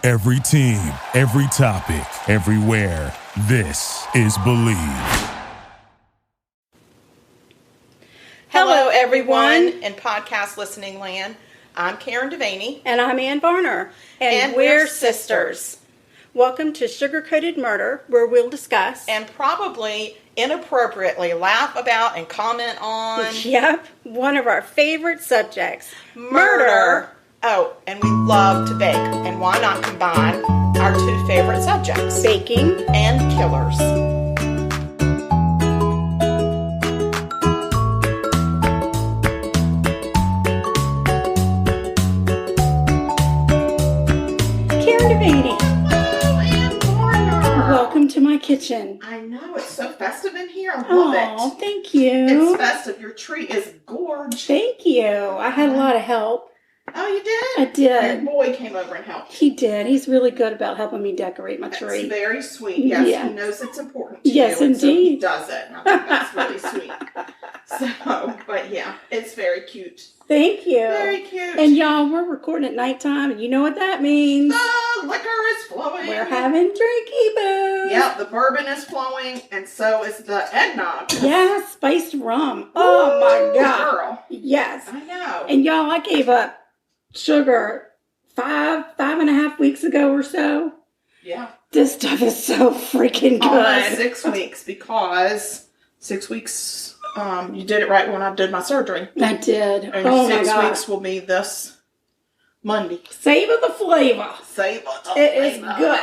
Every team, every topic, everywhere. This is Believe. Hello, everyone in podcast listening land. I'm Karen Devaney. And I'm Ann Varner. And we're sisters. Welcome to Sugar-Coated Murder, where we'll discuss And probably inappropriately laugh about and comment on. Yep, one of our favorite subjects, Murder. Oh, and we love to bake. And why not combine our two favorite subjects? Baking and killers. Karen Devaney. Oh, Ann Varner. Welcome to my kitchen. I know, it's so festive in here. I love Oh, it. thank you. It's festive. Your tree is gorgeous. Thank you. I had a lot of help. Oh, you did? I did. Your boy came over and helped. He did. He's really good about helping me decorate my tree. That's very sweet. Yes, Yeah. he knows it's important to Yes, you. And so he indeed. does it. And I think that's really sweet. So, but yeah, it's very cute. Thank you. Very cute. And y'all, we're recording at nighttime, and you know what that means. The liquor is flowing. We're having drinky booze. Yep, the bourbon is flowing, and so is the eggnog. Yeah, spiced rum. Oh my God. Girl. Yes. I know. And y'all, I gave up sugar 5.5 weeks ago or so. Yeah. This stuff is so freaking Almost good. 6 weeks because 6 weeks, you did it right when I did my surgery. I did. And Oh my 6 God. weeks will be this Monday. Savor the flavor. Savor the It is flavor. good.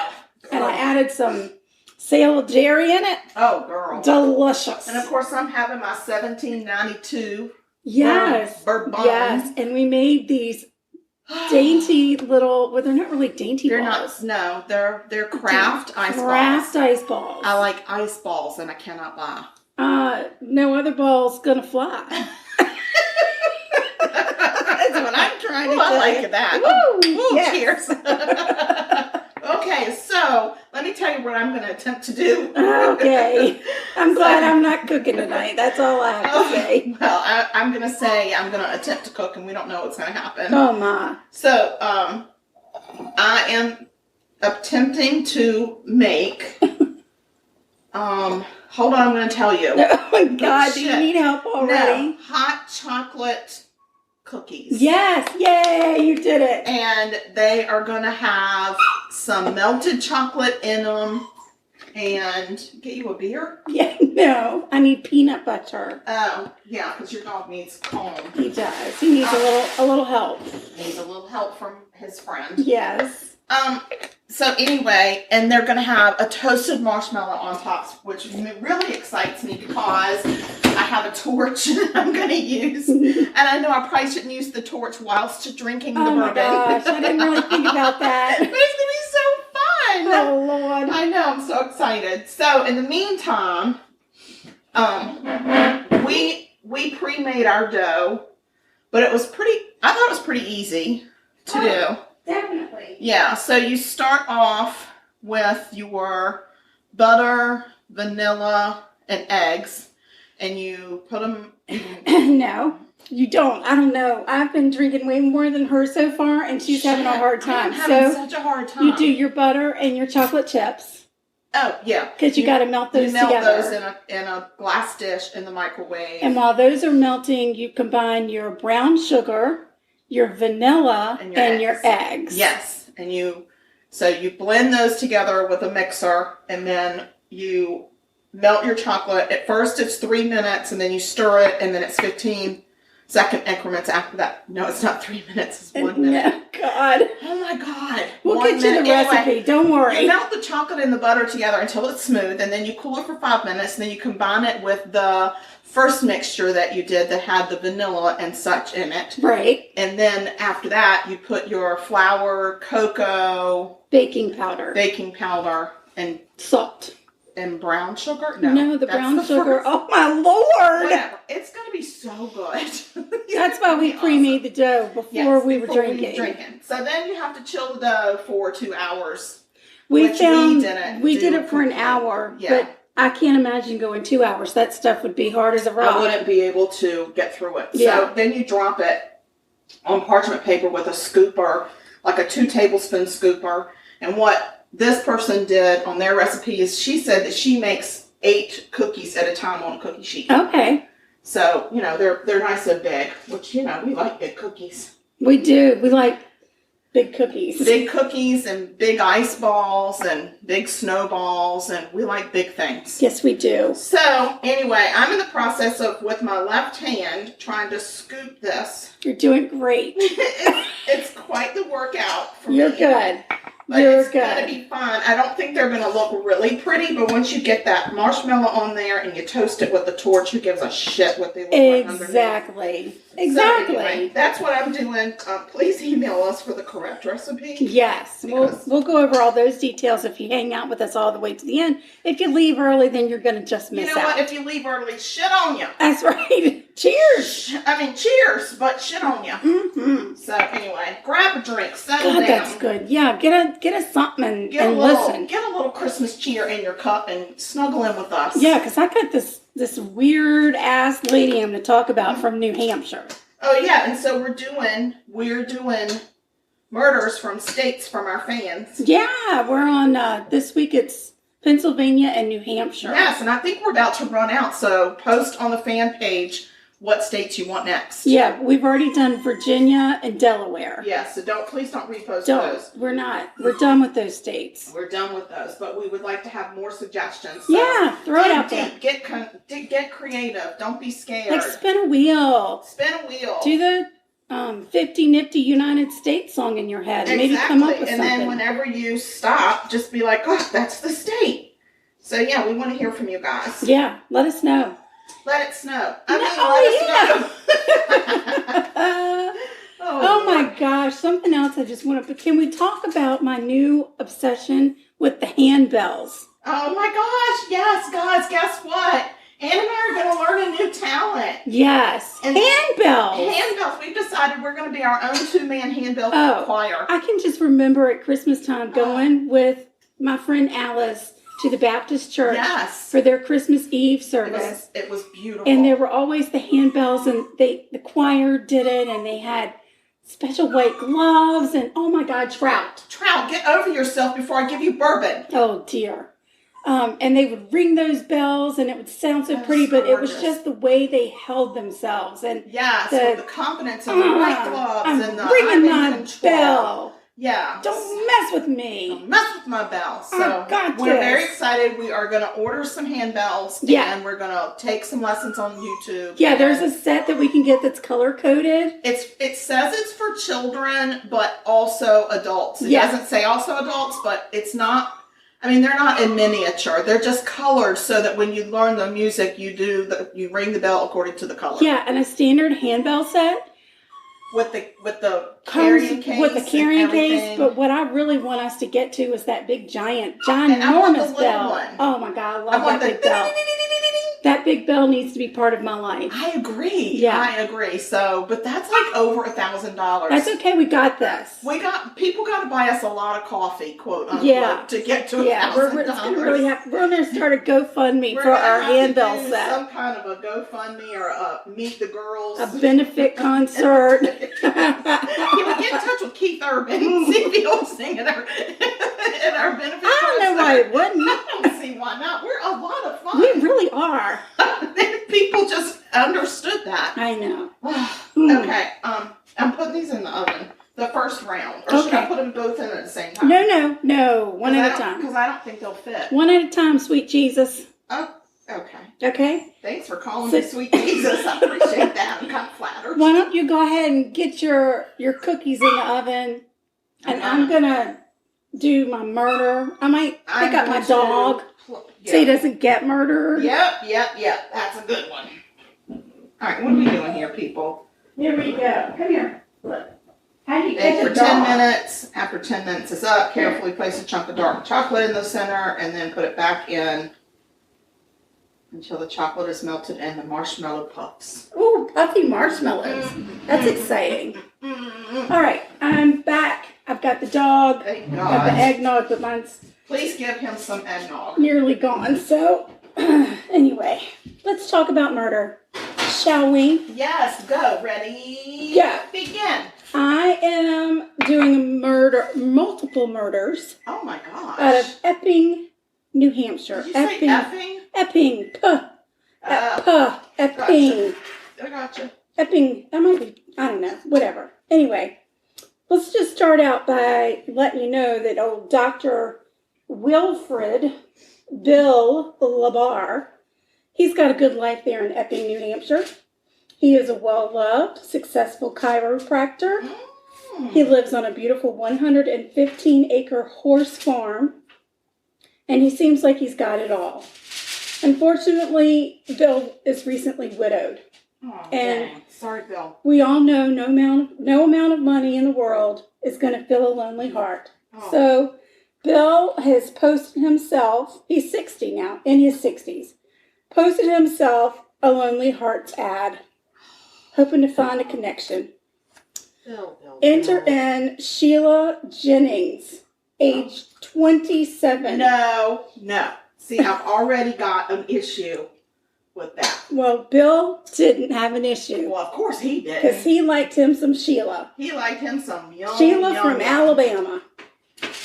And I added some sale dairy in it. Oh, girl. Delicious. And of course, I'm having my 1792 Yes. bourbon. Yes. And we made these dainty little, well, they're not really dainty They're balls. not, no, they're craft ice Craft balls. ice balls. I like ice balls, and I cannot lie. No other ball's gonna fly. That's what I'm trying to Well, I tell like you. that. Woo! Woo, Yes. cheers. Okay, so let me tell you what I'm going to attempt to do. Okay. I'm glad I'm not cooking tonight. That's all I have to say. Well, I'm going to say I'm going to attempt to cook, and we don't know what's going to happen. Oh my. So, I am attempting to make, hold on, I'm going to tell you. Oh my God, do you shit. need help already? No, hot chocolate cookies. Yes, yay, you did it. And they are going to have some melted chocolate in them. And get you a beer? Yeah, no, I need peanut butter. Oh, yeah, because your dog needs comb. He does. He needs a little help. Needs a little help from his friend. Yes. So anyway, and they're going to have a toasted marshmallow on top, which really excites me because I have a torch I'm going to use. And I know I probably shouldn't use the torch whilst drinking the Oh bourbon. my gosh, I didn't really think about that. But it's going to be so fun. Oh Lord. I know, I'm so excited. So in the meantime, we pre-made our dough, but I thought it was pretty easy to do. Definitely. Yeah, so you start off with your butter, vanilla, and eggs, and you put them No, you don't. I don't know. I've been drinking way more than her so far, and she's having a hard time. I'm having So such a hard time. you do your butter and your chocolate chips Oh, yeah. because you got to melt those You melt together. those in a glass dish in the microwave. And while those are melting, you combine your brown sugar, your vanilla, and your eggs. Yes. And you blend those together with a mixer, and then you melt your chocolate. At first it's 3 minutes, and then you stir it, and then it's 15-second increments after that. No, it's not 3 minutes, it's 1 minute. No, God. Oh my God. We'll 1 get you the minute. recipe. Anyway, Don't worry. you melt the chocolate and the butter together until it's smooth, and then you cool it for 5 minutes, and then you combine it with the first mixture that you did that had the vanilla and such in it. Right. And then after that, you put your flour, cocoa, Baking powder. and Salt. brown sugar. No, the that's brown the sugar. first. Oh my Lord. Whatever. It's gonna be so good. That's why we pre-made the dough before we were drinking. So then you have to chill the dough for 2 hours. We which did do it for an completely. hour, Yeah. but I can't imagine going 2 hours. That stuff would be hard as a rock. I wouldn't be able to get through it. Yeah. So then you drop it on parchment paper with a scooper, like a 2 tablespoon scooper, And what this person did on their recipe is she said that she makes 8 cookies at a time on a cookie sheet. Okay. So, they're nice and big, which, we like big cookies. We do. We like big cookies. Big cookies and big ice balls and big snowballs, and we like big things. Yes, we do. So, anyway, I'm in the process of, with my left hand, trying to scoop this. You're doing great. It's quite the workout for You're me. good. But You're it's good. going to be fun. I don't think they're going to look really pretty, but once you get that marshmallow on there and you toast it with the torch, who gives a shit what they look like underneath? Exactly. So anyway, Exactly. that's what I'm doing. Please email us for the correct recipe. Yes. We'll go over all those details if you hang out with us all the way to the end. If you leave early, then you're going to just miss You know out. what? If you leave early, shit on you. That's right. Cheers. Cheers, but shit on you. Mm-hmm. So anyway, grab a drink, settle God, down. that's good. Yeah, get a something and listen. Get a little Christmas cheer in your cup and snuggle in with us. Yeah, because I got this weird ass lady I'm going to talk about from New Hampshire. Oh yeah, and so we're doing murders from states from our fans. Yeah, we're on this week. It's Pennsylvania and New Hampshire. Yes, and I think we're about to run out. So post on the fan page what states you want next. Yeah, we've already done Virginia and Delaware. Yeah, so please don't repost those. We're not. We're done with those states. We're done with those, but we would like to have more suggestions. So Yeah, throw it out there. Get creative. Don't be scared. Like spin a wheel. Spin a wheel. Do the 50 Nifty United States song in your head. And maybe come up with something. And then whenever you stop, just be like, oh, that's the state. So yeah, we want to hear from you guys. Yeah, let us know. Let it snow. Let us know. Oh my gosh, something else I just want to... Can we talk about my new obsession with the handbells? Oh my gosh, yes, guys, guess what? Ann and I are going to learn a new talent. Yes, and handbells. Handbells. We've decided we're going to be our own 2-man handbell choir. I can just remember at Christmas time going with my friend Alice to the Baptist church for their Christmas Eve service. It was beautiful. And there were always the handbells, and the choir did it, and they had special white gloves, and oh my God, Trout, get over yourself before I give you bourbon. Oh dear. And they would ring those bells, and it would sound so pretty, but it was just the way they held themselves. And with the confidence and the white gloves and the ringing my bell. Yeah. Don't mess with me. Don't mess with my bell. So we're very excited. We are going to order some handbells. Yeah. And we're going to take some lessons on YouTube. Yeah, there's a set that we can get that's color coded. It says it's for children, but also adults. It doesn't say also adults, but it's not. I mean, they're not in miniature. They're just colored so that when you learn the music, you ring the bell according to the color. Yeah, and a standard handbell set. With the carrying case. With the carrying case, but what I really want us to get to is that big ginormous bell. One. Oh my God, I love that big bell. That big bell needs to be part of my life. I agree. Yeah. I agree. So, but that's like over $1,000. That's okay. We got this. People got to buy us a lot of coffee, quote unquote, to get to $1,000. We're going to start a GoFundMe for our handbell set. Some kind of a GoFundMe or a Meet the Girls. A benefit concert. Get in touch with Keith Urban and see if he'll sing at our benefit concert. I don't know why it wouldn't. I don't see why not. We're a lot of fun. We really are. People just understood that. I know. Okay. I'm putting these in the oven. The first round. Or should I put them both in at the same time? No. One at a time. Because I don't think they'll fit. One at a time, sweet Jesus. Oh, okay. Okay. Thanks for calling me sweet Jesus. I appreciate that. I'm kind of flattered. Why don't you go ahead and get your cookies in the oven, and I'm gonna do my murder. I might pick up my dog so he doesn't get murdered. Yep. That's a good one. All right, what are we doing here, people? Here we go. Come here. Look. How do you Bake get for the 10 dog? minutes. After 10 minutes is up, carefully place a chunk of dark chocolate in the center, and then put it back in until the chocolate is melted and the marshmallow puffs. Ooh, puffy marshmallows. That's exciting. All right, I'm back. I've got the dog. Thank I've got the God. eggnog, but mine's Please give him some eggnog. nearly gone. So, anyway, let's talk about murder, shall we? Yes, go. Ready? Yeah. Begin. I am doing multiple murders. Oh my gosh. Out of Epping, New Hampshire. Did you say effing? Epping. Epping. I gotcha. Epping. That might be, I don't know. Whatever. Anyway, let's just start out by letting you know that old Dr. Wilfred Bill Labar, he's got a good life there in Epping, New Hampshire. He is a well-loved, successful chiropractor. He lives on a beautiful 115-acre horse farm, and he seems like he's got it all. Unfortunately, Bill is recently widowed. Oh, and dang. Sorry, Bill. We all know no amount of money in the world is going to fill a lonely heart. Oh. So Bill has posted himself, he's 60 now, in his 60s, posted himself a Lonely Hearts ad, hoping to find a connection. Bill. Enter in Sheila Jennings, age 27. No. See, I've already got an issue with that. Well, Bill didn't have an issue. Well, of course he did. Because he liked him some Sheila. He liked him some Sheila from Alabama.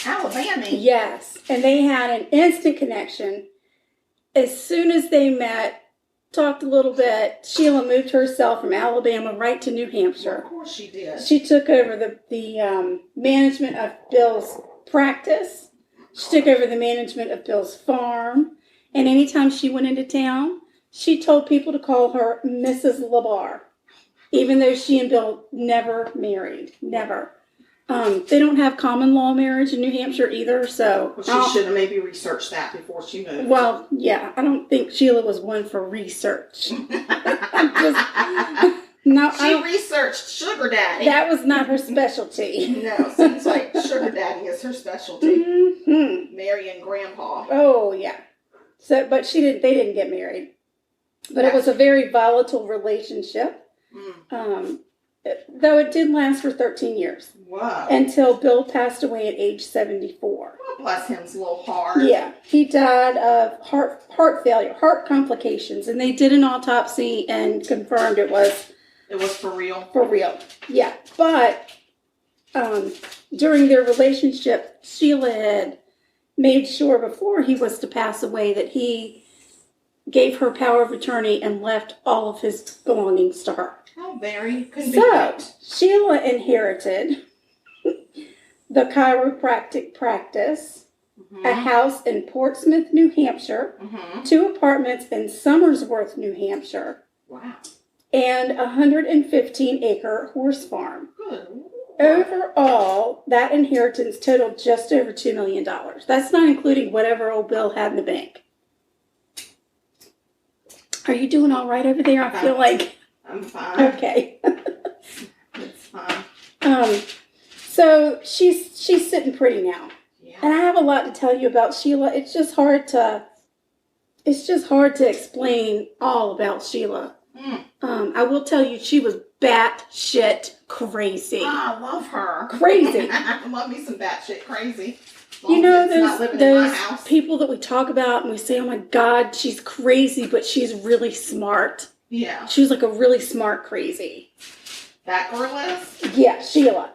Alabama? Yes. And they had an instant connection. As soon as they met, talked a little bit, Sheila moved herself from Alabama right to New Hampshire. Well, of course she did. She took over the management of Bill's practice. She took over the management of Bill's farm. And anytime she went into town, she told people to call her Mrs. Labar, even though she and Bill never married. Never. They don't have common law marriage in New Hampshire either, so... Well, she should have maybe researched that before she moved. Well, yeah, I don't think Sheila was one for research. No, she researched Sugar Daddy. That was not her specialty. No, seems like Sugar Daddy is her specialty. Mm-hmm. Marrying Grandpa. Oh, yeah. So, but they didn't get married. But it was a very volatile relationship. Though it did last for 13 years. Wow. Until Bill passed away at age 74. Well, bless him's little heart. Yeah. He died of heart failure, heart complications. And they did an autopsy and confirmed it was... It was for real? For real. Yeah. But during their relationship, Sheila had made sure before he was to pass away that he gave her power of attorney and left all of his belongings to her. How very convenient. So, Sheila inherited the chiropractic practice, a house in Portsmouth, New Hampshire, 2 apartments in Somersworth, New Hampshire, wow, and a 115-acre horse farm. Good. Overall, that inheritance totaled just over $2 million. That's not including whatever old Bill had in the bank. Are you doing all right over there? I feel like... I'm fine. Okay. It's fine. So she's sitting pretty now. Yeah. And I have a lot to tell you about Sheila. It's just hard to explain all about Sheila. I will tell you she was batshit crazy. I love her. Crazy. I love me some batshit crazy. You know those people that we talk about and we say, oh my God, she's crazy, but she's really smart. Yeah. She was like a really smart crazy. That girl is? Yeah, Sheila.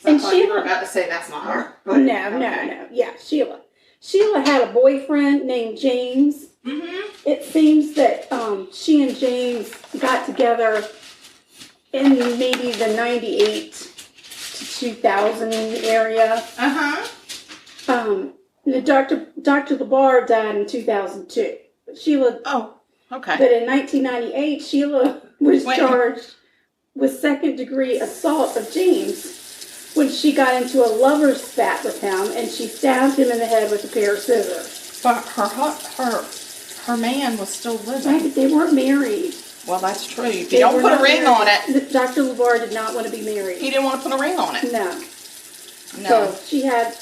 And Sheila, you were about to say that's not her. But, no. Yeah, Sheila. Sheila had a boyfriend named James. Mm-hmm. It seems that she and James got together in maybe the 98 to 2000 area. Dr. Labar died in 2002. Sheila. Oh, okay. But in 1998, Sheila was charged with second-degree assault of James when she got into a lover's spat with him and she stabbed him in the head with a pair of scissors. But her man was still living. Right, but they weren't married. Well, that's true. You don't put a ring on it. Dr. Labar did not want to be married. He didn't want to put a ring on it. No. So she had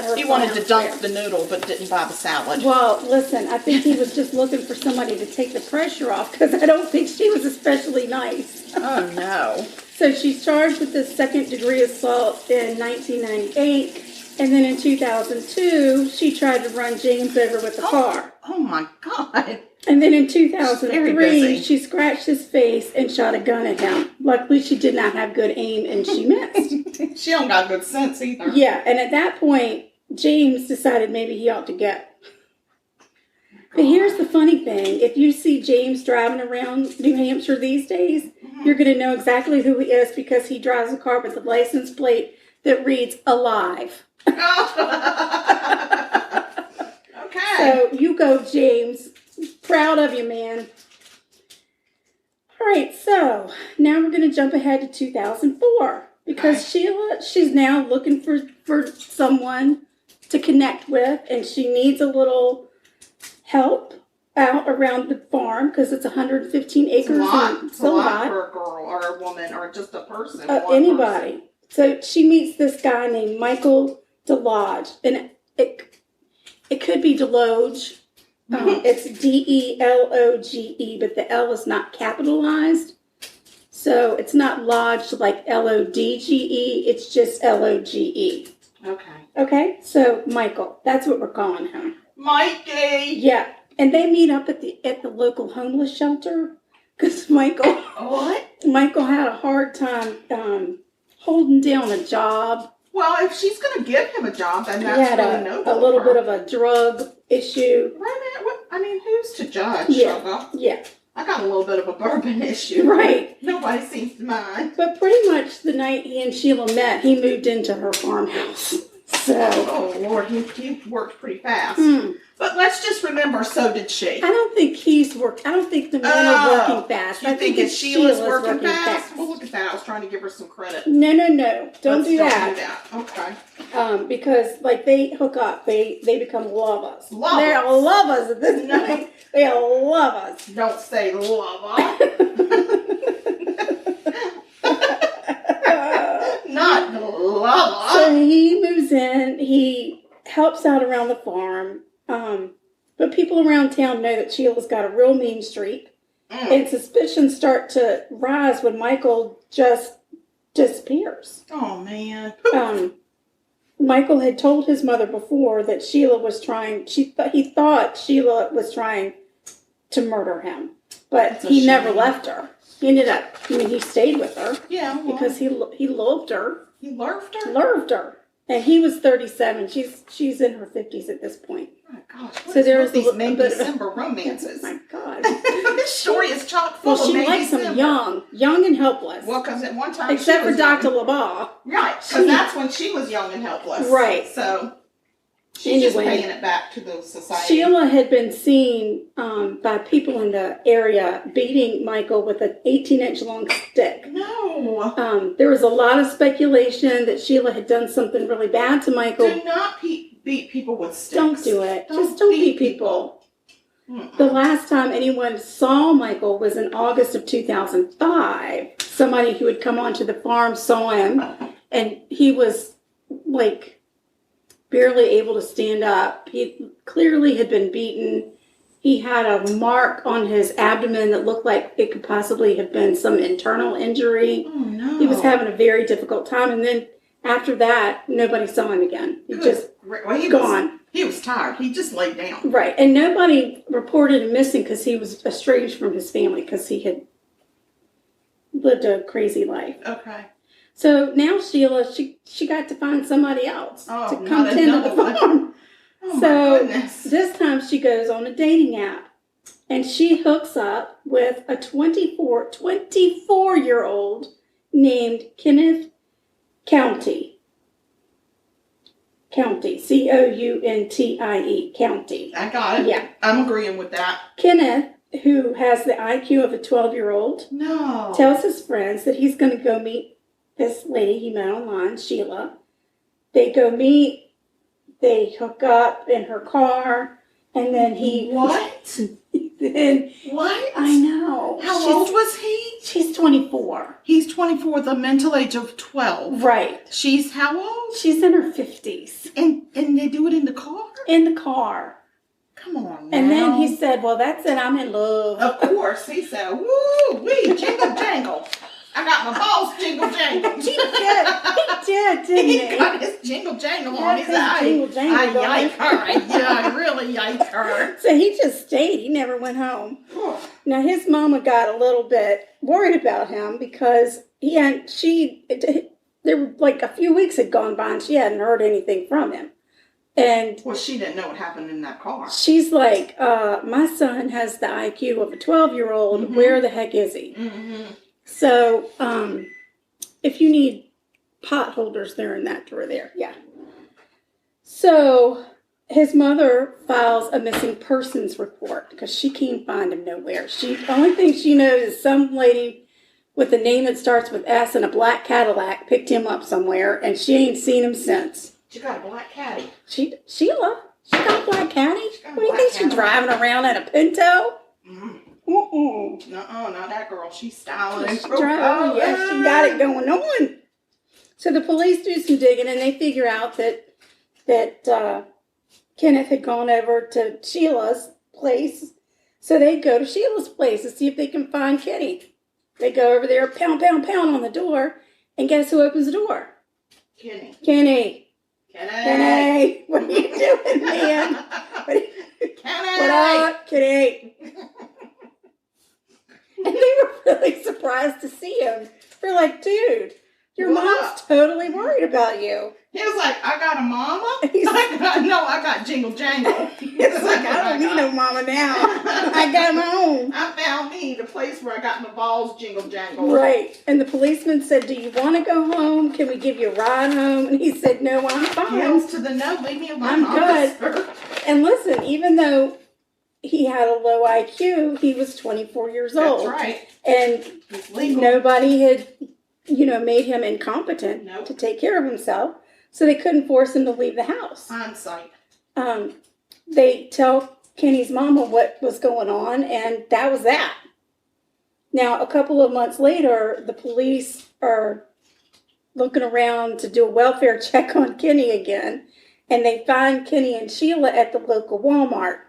her. He wanted to dunk the noodle, but didn't buy the salad. Well, listen, I think he was just looking for somebody to take the pressure off because I don't think she was especially nice. Oh, no. So she's charged with this second-degree assault in 1998, and then in 2002, she tried to run James over with a car. Oh, my God. And then in Very 2003, busy. she scratched his face and shot a gun at him. Luckily, she did not have good aim and she missed. She don't got good sense either. Yeah, and at that point, James decided maybe he ought to go. But here's the funny thing. If you see James driving around New Hampshire these days, you're going to know exactly who he is because he drives a car with a license plate that reads Alive. Okay. So you go, James. Proud of you, man. All right, so now we're going to jump ahead to 2004 because Sheila, she's now looking for someone to connect with, and she needs a little help out around the farm because it's 115 acres. It's a lot for a girl or a woman or just a person. Anybody. Person. So she meets this guy named Michael DeLodge, and it could be Deloge. It's Deloge, but the L is not capitalized. So it's not lodged like Lodge, it's just Loge. Okay, so Michael, that's what we're calling him. Mikey! Yeah, and they meet up at the local homeless shelter because Michael had a hard time holding down a job. Well, if she's going to give him a job, then that's he had really noble. A little bit of a drug issue. Wait a minute. Who's to judge? Yeah. I got a little bit of a bourbon issue. Right. Nobody seems to mind. But pretty much the night he and Sheila met, he moved into her farmhouse. So. Oh, Lord, he worked pretty fast. But let's just remember, so did she. I don't think I don't think the men are working fast. I think it's Sheila's working fast? Well, look at that. I was trying to give her some credit. No. Don't do that. Okay. Because, like, they hook up. They become lovers. They're lovers at this point. They are lovers. Don't say lover. Not lover. So he moves in. He helps out around the farm. But people around town know that Sheila's got a real mean streak. And suspicions start to rise when Michael just disappears. Oh, man. Michael had told his mother before that Sheila was trying, he thought Sheila was trying to murder him. But he never left her. He ended up, he stayed with her. Yeah. Well, because he loved her. He loved her? Loved her. And he was 37. She's in her 50s at this point. Oh, my gosh. So there was these May December romances. Oh, my God. This story is chock full of May Well, she likes them young and helpless. Well, because at one time except for Dr. LaBar. Right, because that's when she was young and helpless. Right. So she's just paying it back to the society. Sheila had been seen by people in the area beating Michael with an 18-inch long stick. No. There was a lot of speculation that Sheila had done something really bad to Michael. Do not beat people with sticks. Don't do it. Just don't beat people. The last time anyone saw Michael was in August of 2005. Somebody who had come onto the farm saw him, and he was, like, barely able to stand up. He clearly had been beaten. He had a mark on his abdomen that looked like it could possibly have been some internal injury. Oh, no. He was having a very difficult time, and then after that, nobody saw him again. He gone. He was tired. He just laid down. Right, and nobody reported him missing because he was estranged from his family because he had lived a crazy life. Okay. So now Sheila, she got to find somebody else to come tend to the farm. Oh, so my goodness. This time she goes on a dating app, and she hooks up with a 24-year-old named Kenneth County, Countie, County. I got it. Yeah. I'm agreeing with that. Kenneth, who has the IQ of a 12-year-old, tells his friends that he's going to go meet this lady he met online, Sheila. They go meet, they hook up in her car, and then he... What? Then, what? I know. How old was he? She's 24. He's 24, the mental age of 12. Right. She's how old? She's in her 50s. And they do it in the car? In the car. Come on now. And then he said, well, that's it, I'm in love. Of course. He said, woo-wee, jingle jangle. I got my balls jingle jangle. He did, didn't he? He got his jingle jangle on his eye. I yike her. Yeah, I really yike her. her. So he just stayed. He never went home. Now, his mama got a little bit worried about him because there were like a few weeks had gone by and she hadn't heard anything from him. And well, she didn't know what happened in that car. She's like, my son has the IQ of a 12-year-old. Mm-hmm. Where the heck is he? Mm-hmm. So, if you need pot holders, they're in that drawer there. Yeah. So, his mother files a missing persons report because she can't find him nowhere. The only thing she knows is some lady with a name that starts with S and a black Cadillac picked him up somewhere, and she ain't seen him since. She got a black caddy. Sheila, she got a black caddy? What do you think she's driving around in a Pinto? No, not that girl. She's styling and she got it going on. So the police do some digging, and they figure out that Kenneth had gone over to Sheila's place. So they go to Sheila's place to see if they can find Kenny. They go over there, pound, pound, pound on the door, and guess who opens the door? Kenny. Kenny, what are you doing, man? What up, Kenny? And they were really surprised to see him. They're like, dude, your mom's totally worried about you. He was like, I got a mama? I got Jingle Jangle. It's like, I don't need no mama now. I got my own. I found me the place where I got my balls Jingle Jangle. Right. And the policeman said, do you want to go home? Can we give you a ride home? And he said, no, I'm fine. Yes to the no, leave me alone. I'm good. And listen, even though he had a low IQ, he was 24 years old. That's right. And nobody had, made him incompetent to take care of himself. So they couldn't force him to leave the house. Hindsight. They tell Kenny's mama what was going on, and that was that. Now, a couple of months later, the police are looking around to do a welfare check on Kenny again, and they find Kenny and Sheila at the local Walmart.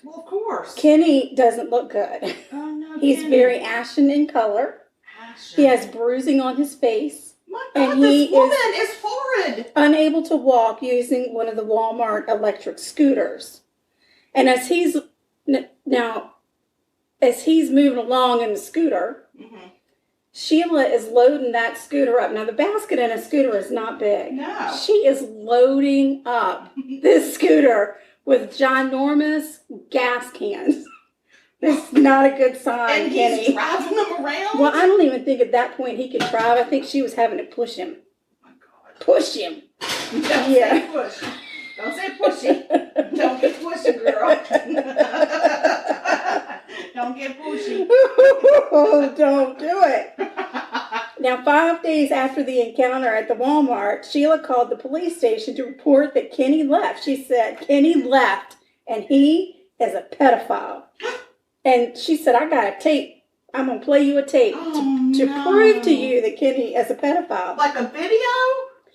Well, of course. Kenny doesn't look good. Oh, no, He's very ashen in color. He has bruising on his face. My God, and this woman is horrid. Unable to walk using one of the Walmart electric scooters. And as he's moving along in the scooter, Sheila is loading that scooter up. Now, the basket in a scooter is not big. No. She is loading up this scooter with ginormous gas cans. It's not a good sign, and Kenny. He's driving them around? Well, I don't even think at that point he could drive. I think she was having to push him. Oh, my God. Push him. Don't say push. Don't say pushy. Don't get pushy, girl. Don't get pushy. Oh, don't do it. Now, 5 days after the encounter at the Walmart, Sheila called the police station to report that Kenny left. She said, Kenny left, and he is a pedophile. And she said, I got a tape. I'm going to play you a tape to prove to you that Kenny is a pedophile. Like a video?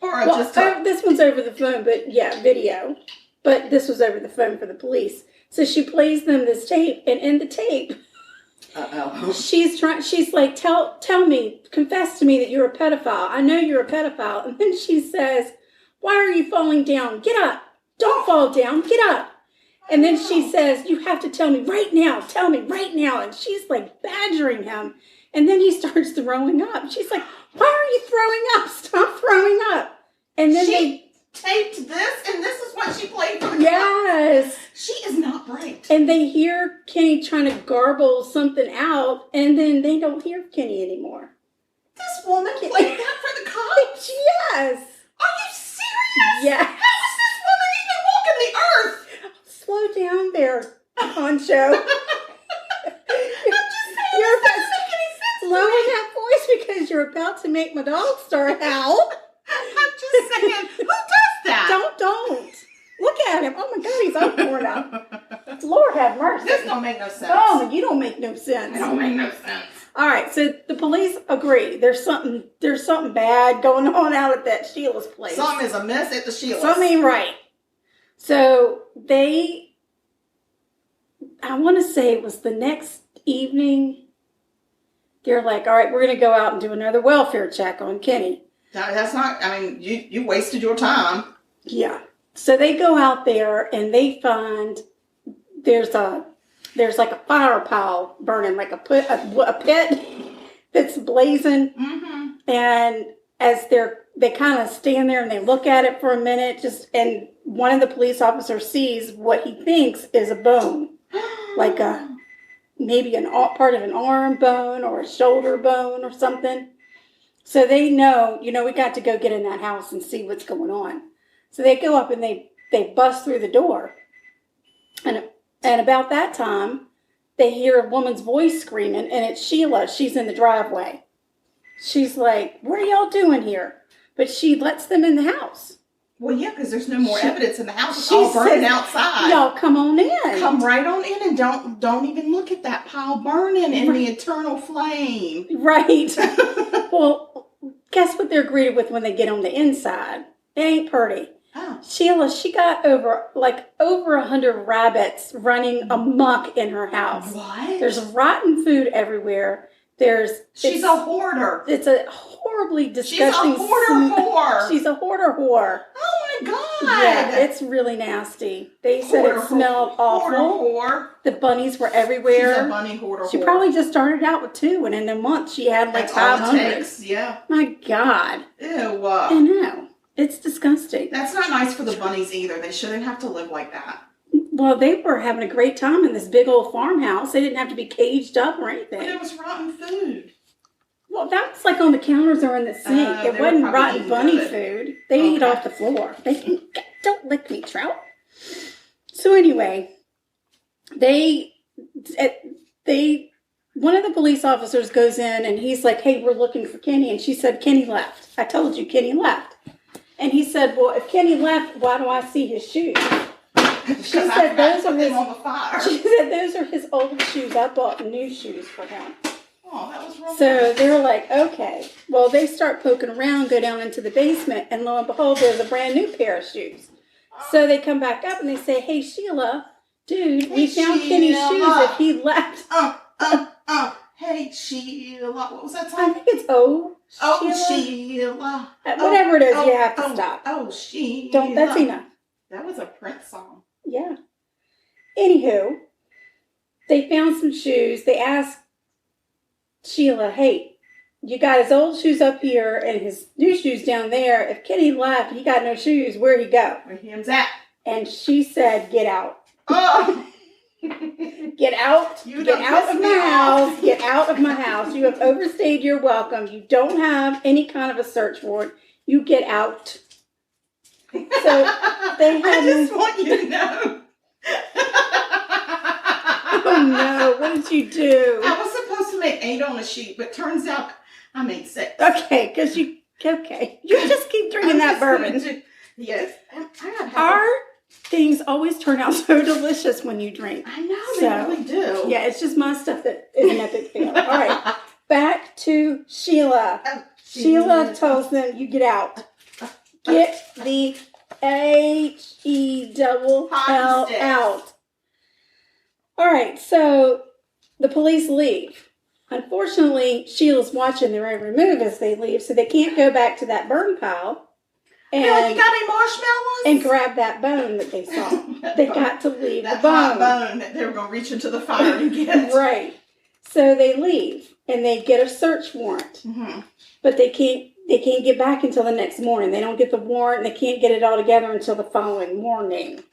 Or just this one's over the phone, but yeah, video. But this was over the phone for the police. So she plays them this tape, and in the tape, she's like, tell me, confess to me that you're a pedophile. I know you're a pedophile. And then she says, why are you falling down? Get up. Don't fall down. Get up. And then she says, you have to tell me right now. Tell me right now. And she's like badgering him. And then he starts throwing up. She's like, why are you throwing up? Stop throwing up. And then she taped this, and this is what she played for. Yes. She is not bright. And they hear Kenny trying to garble something out, and then they don't hear Kenny anymore. This woman played that for the cops? Yes. Are you serious? Yes. How is this woman even walking the earth? Slow down there, Poncho. I'm just saying, you're this doesn't make any sense. Lowering that voice because you're about to make my dog start howl. I'm just saying, who does that? Don't. Look at him. Oh my God, he's up for it. Lord have mercy. This don't make no sense. Oh, you don't make no sense. It don't make no sense. All right, so the police agree. There's something bad going on out at that Sheila's place. Something is amiss at the Sheila's. Something ain't right. So I want to say it was the next evening, they're like, all right, we're going to go out and do another welfare check on Kenny. That's not, I mean, you wasted your time. Yeah. So they go out there and they find there's like a fire pile burning, like a pit that's blazing. Mm-hmm. And as they kind of stand there and they look at it for a minute, and one of the police officers sees what he thinks is a bone, like maybe part of an arm bone or a shoulder bone or something. So they know, we got to go get in that house and see what's going on. So they go up and they bust through the door. And about that time, they hear a woman's voice screaming, and it's Sheila. She's in the driveway. She's like, "What are y'all doing here?" But she lets them in the house. Well, yeah, because there's no more evidence in the house. It's all burning outside. Y'all come on in. Come right on in, and don't even look at that pile burning in the eternal flame. Right. Well, guess what they're greeted with when they get on the inside? It ain't pretty. Oh. Sheila, she got over 100 rabbits running amok in her house. What? There's rotten food everywhere. She's a hoarder. It's a horribly disgusting. She's a hoarder whore. She's a hoarder whore. Oh my God. Yeah, it's really nasty. They said it smelled awful. Hoarder whore. The bunnies were everywhere. She's a bunny hoarder. She probably just started out with 2, and in a month she had like 500. Yeah. My God. Ew. I know. It's disgusting. That's not nice for the bunnies either. They shouldn't have to live like that. Well, they were having a great time in this big old farmhouse. They didn't have to be caged up or anything. But it was rotten food. Well, that was like on the counters or in the sink. It wasn't rotten bunny food. They eat off the floor. Don't lick me, Trout. So anyway, one of the police officers goes in and he's like, "Hey, we're looking for Kenny." And she said, "Kenny left. I told you Kenny left." And he said, "Well, if Kenny left, why do I see his shoes?" She said, "Those are his." On the fire. She said, "Those are his old shoes. I bought new shoes for him." Oh, that was wrong. So they're like, "Okay." Well, they start poking around, go down into the basement, and lo and behold, there's a brand new pair of shoes. So they come back up and they say, "Hey, Sheila, dude, we found Kenny's shoes if he left." Hey, Sheila. What was that song? I think it's Oh, Sheila. Whatever it is, you have to stop. Oh, Sheila. That's enough. That was a Prince song. Yeah. Anywho, they found some shoes. They asked Sheila, "Hey, you got his old shoes up here and his new shoes down there. If Kenny left, he got no shoes. Where'd he go?" Where him's at? And she said, "Get out." Oh. Get out. Get out of my house. Get out of my house. You have overstayed your welcome. You don't have any kind of a search warrant. You get out. So they had. I just want you to know. Oh no! What did you do? I was supposed to make 8 on a sheet, but turns out I made 6. Okay, because you just keep drinking that bourbon. Yes. Our things always turn out so delicious when you drink. I know, they really do. Yeah, it's just my stuff that is an epic fail. All right, back to Sheila. Sheila tells them, "You get out. Get the HELL out." All right, so the police leave. Unfortunately, Sheila's watching their every move as they leave, so they can't go back to that burn pile You got any marshmallows? And grab that bone that they saw. They got to leave the bone. That bone that they were going to reach into the fire and get. Right. So they leave and they get a search warrant. Mm-hmm. But they can't get back until the next morning. They don't get the warrant and they can't get it all together until the following morning.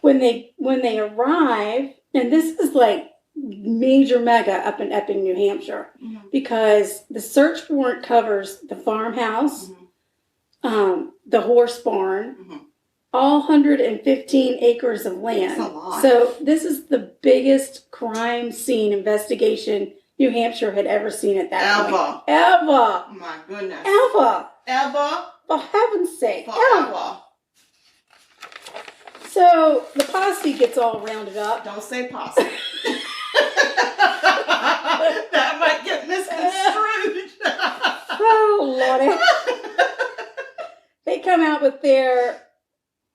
When they arrive, and this is like major mega up in Epping, New Hampshire, mm-hmm. because the search warrant covers the farmhouse, mm-hmm. The horse barn, mm-hmm. all 115 acres of land. That's a lot. So this is the biggest crime scene investigation New Hampshire had ever seen at that point. Ever. Oh my goodness. Ever. For heaven's sake. Ever. So the posse gets all rounded up. Don't say posse. That might get misconstrued. Oh, Lordy. They come out with their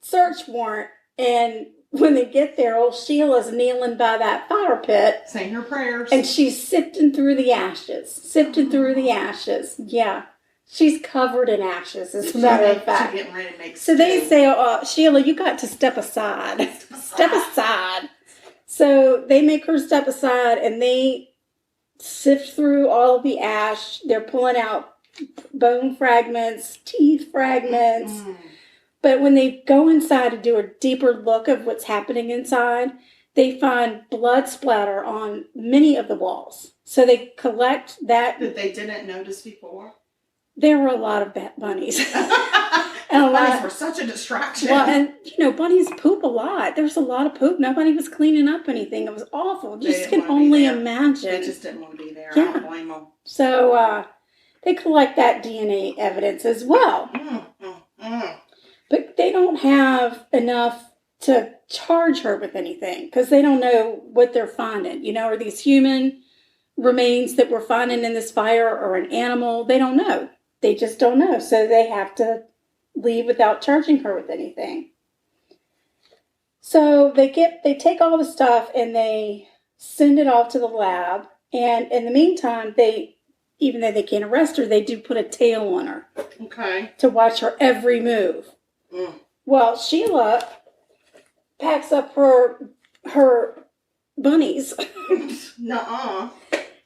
search warrant, and when they get there, old Sheila's kneeling by that fire pit. Saying her prayers. And she's sifting through the ashes. Yeah. She's covered in ashes, as a matter of fact. She's getting ready to make so they say, Sheila, you got to step aside. Step aside. So they make her step aside and they sift through all of the ash. They're pulling out bone fragments, teeth fragments. But when they go inside to do a deeper look of what's happening inside, they find blood splatter on many of the walls. So they collect that. That they didn't notice before. There were a lot of bunnies. And bunnies were such a distraction. Well, and bunnies poop a lot. There's a lot of poop. Nobody was cleaning up anything. It was awful. You just can only imagine. They just didn't want to be there. Yeah. I don't blame them. So they collect that DNA evidence as well. But they don't have enough to charge her with anything because they don't know what they're finding. Are these human remains that we're finding in this fire or an animal? They don't know. They just don't know. So they have to leave without charging her with anything. So they take all the stuff and they send it off to the lab. And in the meantime, even though they can't arrest her, they do put a tail on her. Okay. To watch her every move. Well, Sheila packs up her bunnies. Nuh-uh.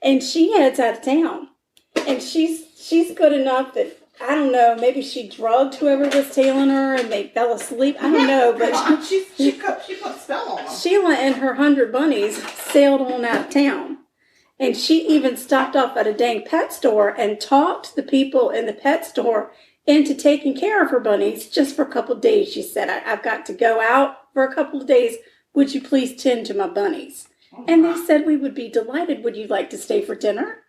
And she heads out of town. And she's good enough that, I don't know, maybe she drugged whoever was tailing her and they fell asleep. I don't know, but she put a spell on them. Sheila and her 100 bunnies sailed on out of town. And she even stopped off at a dang pet store and talked the people in the pet store into taking care of her bunnies just for a couple of days. She said, I've got to go out for a couple of days. Would you please tend to my bunnies? And they said, we would be delighted. Would you like to stay for dinner?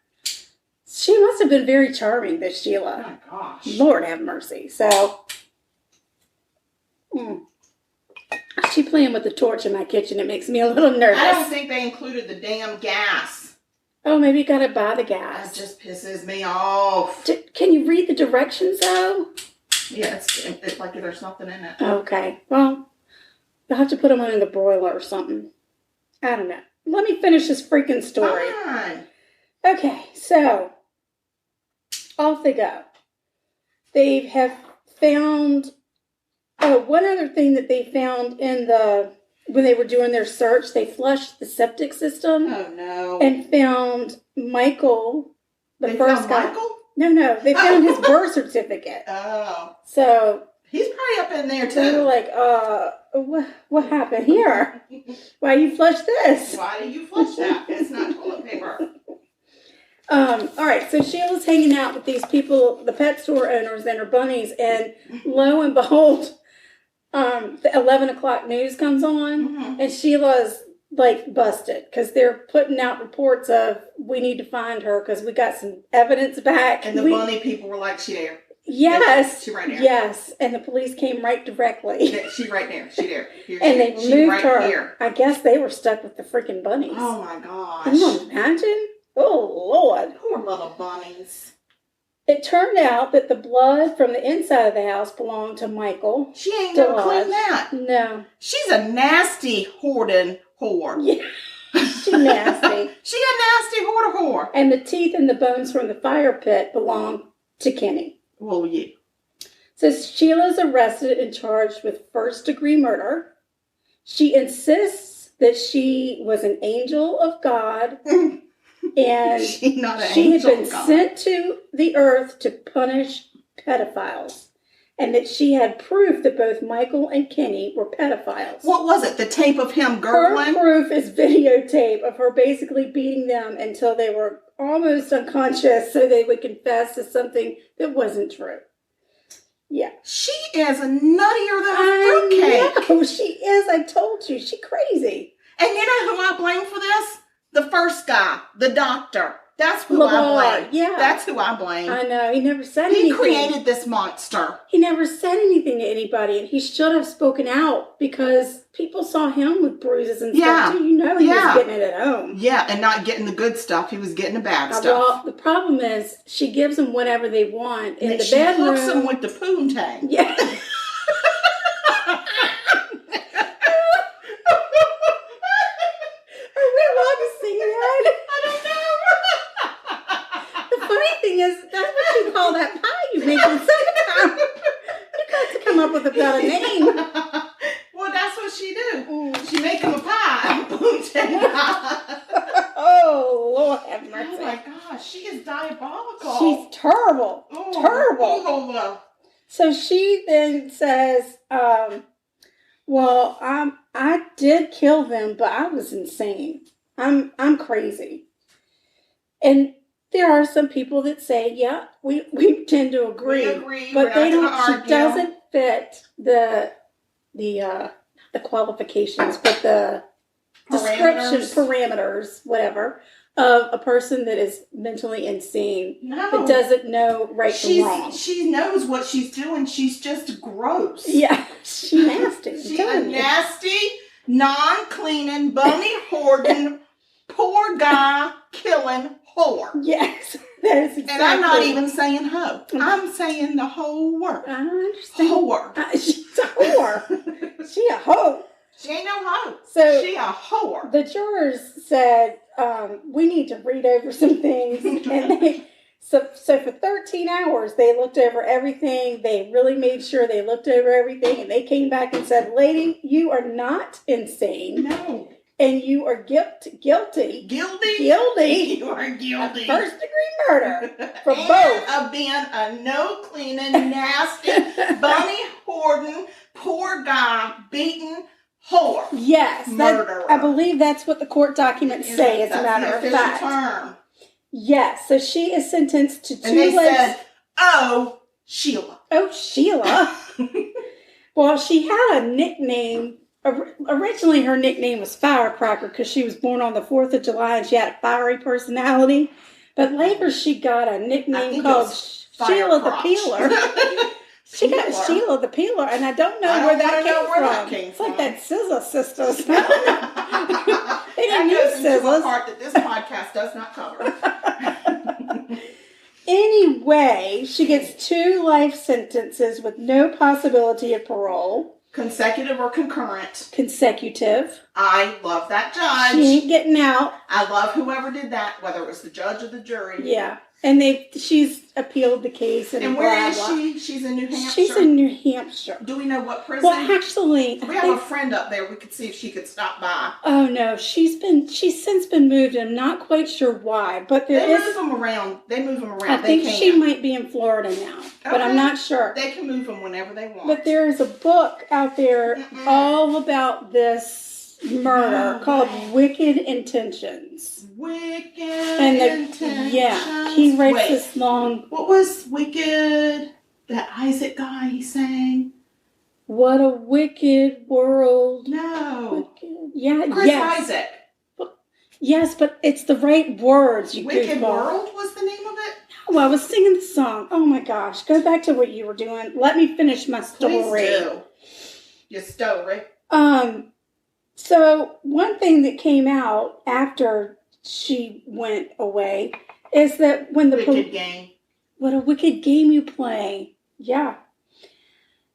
She must have been very charming, this Sheila. Oh, my gosh. Lord have mercy. So, she playing with the torch in my kitchen. It makes me a little nervous. I don't think they included the damn gas. Oh, maybe you got to buy the gas. That just pisses me off. Can you read the directions, though? Yeah, it's like there's nothing in it. Okay. Well, you'll have to put them on in the broiler or something. I don't know. Let me finish this freaking story. Fine. Okay, so off they go. They have found. Oh, one other thing that they found when they were doing their search, they flushed the septic system. Oh no! And found Michael, the first guy. Michael? No, they found his birth certificate. Oh, so he's probably up in there too. They were like, what happened here? Why you flush this? Why do you flush that? It's not toilet paper. All right, so Sheila's hanging out with these people, the pet store owners and her bunnies, and lo and behold, the 11 o'clock news comes on, and Sheila's like busted because they're putting out reports of we need to find her because we got some evidence back. And the bunny people were like, she there. Yes. She right there. Yes, and the police came right directly. She right there. She there. And they removed her. Here. I guess they were stuck with the freaking bunnies. Oh my gosh. Can you imagine? Oh, Lord. Poor little bunnies. It turned out that the blood from the inside of the house belonged to Michael. She ain't gonna clean that. No. She's a nasty hoarding whore. Yeah. She's nasty. She a nasty hoarder whore. And the teeth and the bones from the fire pit belong to Kenny. Oh, yeah. So Sheila's arrested and charged with first-degree murder. She insists that she was an angel of God. And she had been sent to the earth to punish pedophiles. And that she had proof that both Michael and Kenny were pedophiles. What was it? The tape of him gurgling? Her proof is videotape of her basically beating them until they were almost unconscious so they would confess to something that wasn't true. Yeah. She is nuttier than a fruitcake. No, she is. I told you. She crazy. And you know who I blame for this? The first guy, the doctor. That's who I blame. Yeah. That's who I blame. I know. He never said anything. He created this monster. He never said anything to anybody, and he should have spoken out because people saw him with bruises and stuff too. You know he was getting it at home. Yeah, and not getting the good stuff. He was getting the bad stuff. Well, the problem is she gives them whatever they want in the bedroom. She hooks them with the poontang. Yeah. Call that pie you make in summertime. You got to come up with a better name. Well, that's what she do. She make him a pie. diabolical. She's terrible. Oh, Terrible. Oh, So she then says, well, I did kill them, but I was insane. I'm crazy. And there are some people that say, yeah, we tend to agree. We agree. But We're they not don't, gonna she argue. doesn't fit the qualifications, but the description, parameters, whatever, of a person that is mentally insane. No. That doesn't know right from wrong. She knows what she's doing. She's just gross. Yeah, she's nasty. She's a nasty, non-cleaning, bunny hoarding, poor guy killing whore. Yes, that is exactly. And I'm not even saying hoe. I'm saying the whole word. I understand. Whore. She's a whore. She a hoe. She ain't no hoe. So she a whore. The jurors said, we need to read over some things. And so for 13 hours, they looked over everything. They really made sure they looked over everything. And they came back and said, lady, you are not insane. No. And you are guilty. Guilty? You are guilty. Of first-degree murder for and both. Of being a no-cleaning, nasty, bunny hoarding, poor guy, beaten whore. Yes. Murderer. I believe that's what the court documents say, as a matter of fact. Term. Yes. So she is sentenced to 2 And they lives. said, oh, Sheila. Oh, Sheila. Well, she had a nickname. Originally, her nickname was Firecracker because she was born on the 4th of July and she had a fiery personality. But later, she got a nickname called Sheila the Peeler. She got Sheila the Peeler, and I don't know where that came from. It's like that Scissor Sisters. They didn't use scissors. That part that this podcast does not cover. Anyway, she gets 2 life sentences with no possibility of parole. Consecutive or concurrent? Consecutive. I love that judge. She ain't getting out. I love whoever did that, whether it was the judge or the jury. Yeah. And she's appealed the case. And where is she? She's in New Hampshire? She's in New Hampshire. Do we know what prison? Well, actually, we have a friend up there. We could see if she could stop by. Oh, no. She's since been moved. I'm not quite sure why. But They move them around. I think she might be in Florida now. Okay. But I'm not sure. They can move them whenever they want. But there is a book out there all about this murder called Wicked Intentions. Wicked Intentions. Yeah, he writes this long. What was Wicked? That Isaac guy he sang. What a wicked world. No. Wicked. Yeah. Chris Isaac. Yes, but it's the right words. Wicked World was the name of it? No, I was singing the song. Oh my gosh. Go back to what you were doing. Let me finish my story. Please do. Your story. So one thing that came out after she went away is that when the wicked game. What a wicked game you play. Yeah.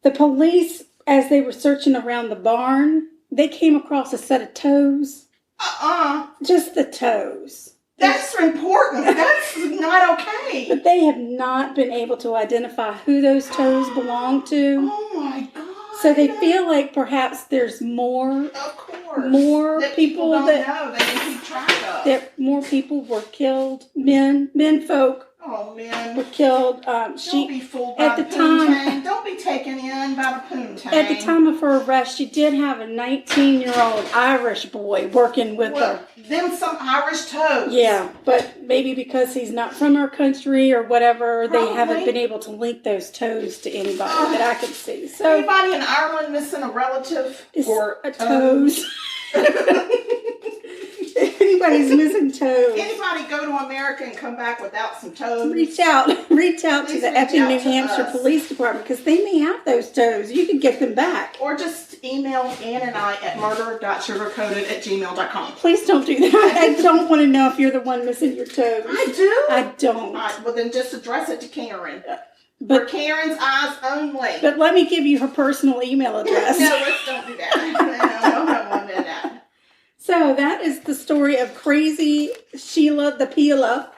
The police, as they were searching around the barn, they came across a set of toes. Just the toes. That's important. That's not okay. But they have not been able to identify who those toes belong to. Oh my God. So they feel like perhaps there's more. Of course. More that people don't that know. They can keep track of. That more people were killed. Men folk. Oh, man. Were killed. Don't be fooled by at the the time. poontang. Don't be taken in by the poontang. At the time of her arrest, she did have a 19-year-old Irish boy working with her. Them some Irish toes. Yeah, but maybe because he's not from our country or whatever, Probably. They haven't been able to link those toes to anybody that I can see. So anybody in Ireland missing a relative or a toes? Anybody's missing toes. Anybody go to America and come back without some toes? Reach out to the Epping, New Hampshire Police Department because they may have those toes. You can get them back. Or just email Ann and I at murder.sugarcoated@gmail.com. Please don't do that. I don't want to know if you're the one missing your toes. I do. I don't. Well, then just address it to Karen. For Karen's eyes only. But let me give you her personal email address. No, let's don't do that. I don't want to do that. So that is the story of crazy Sheila the Peeler.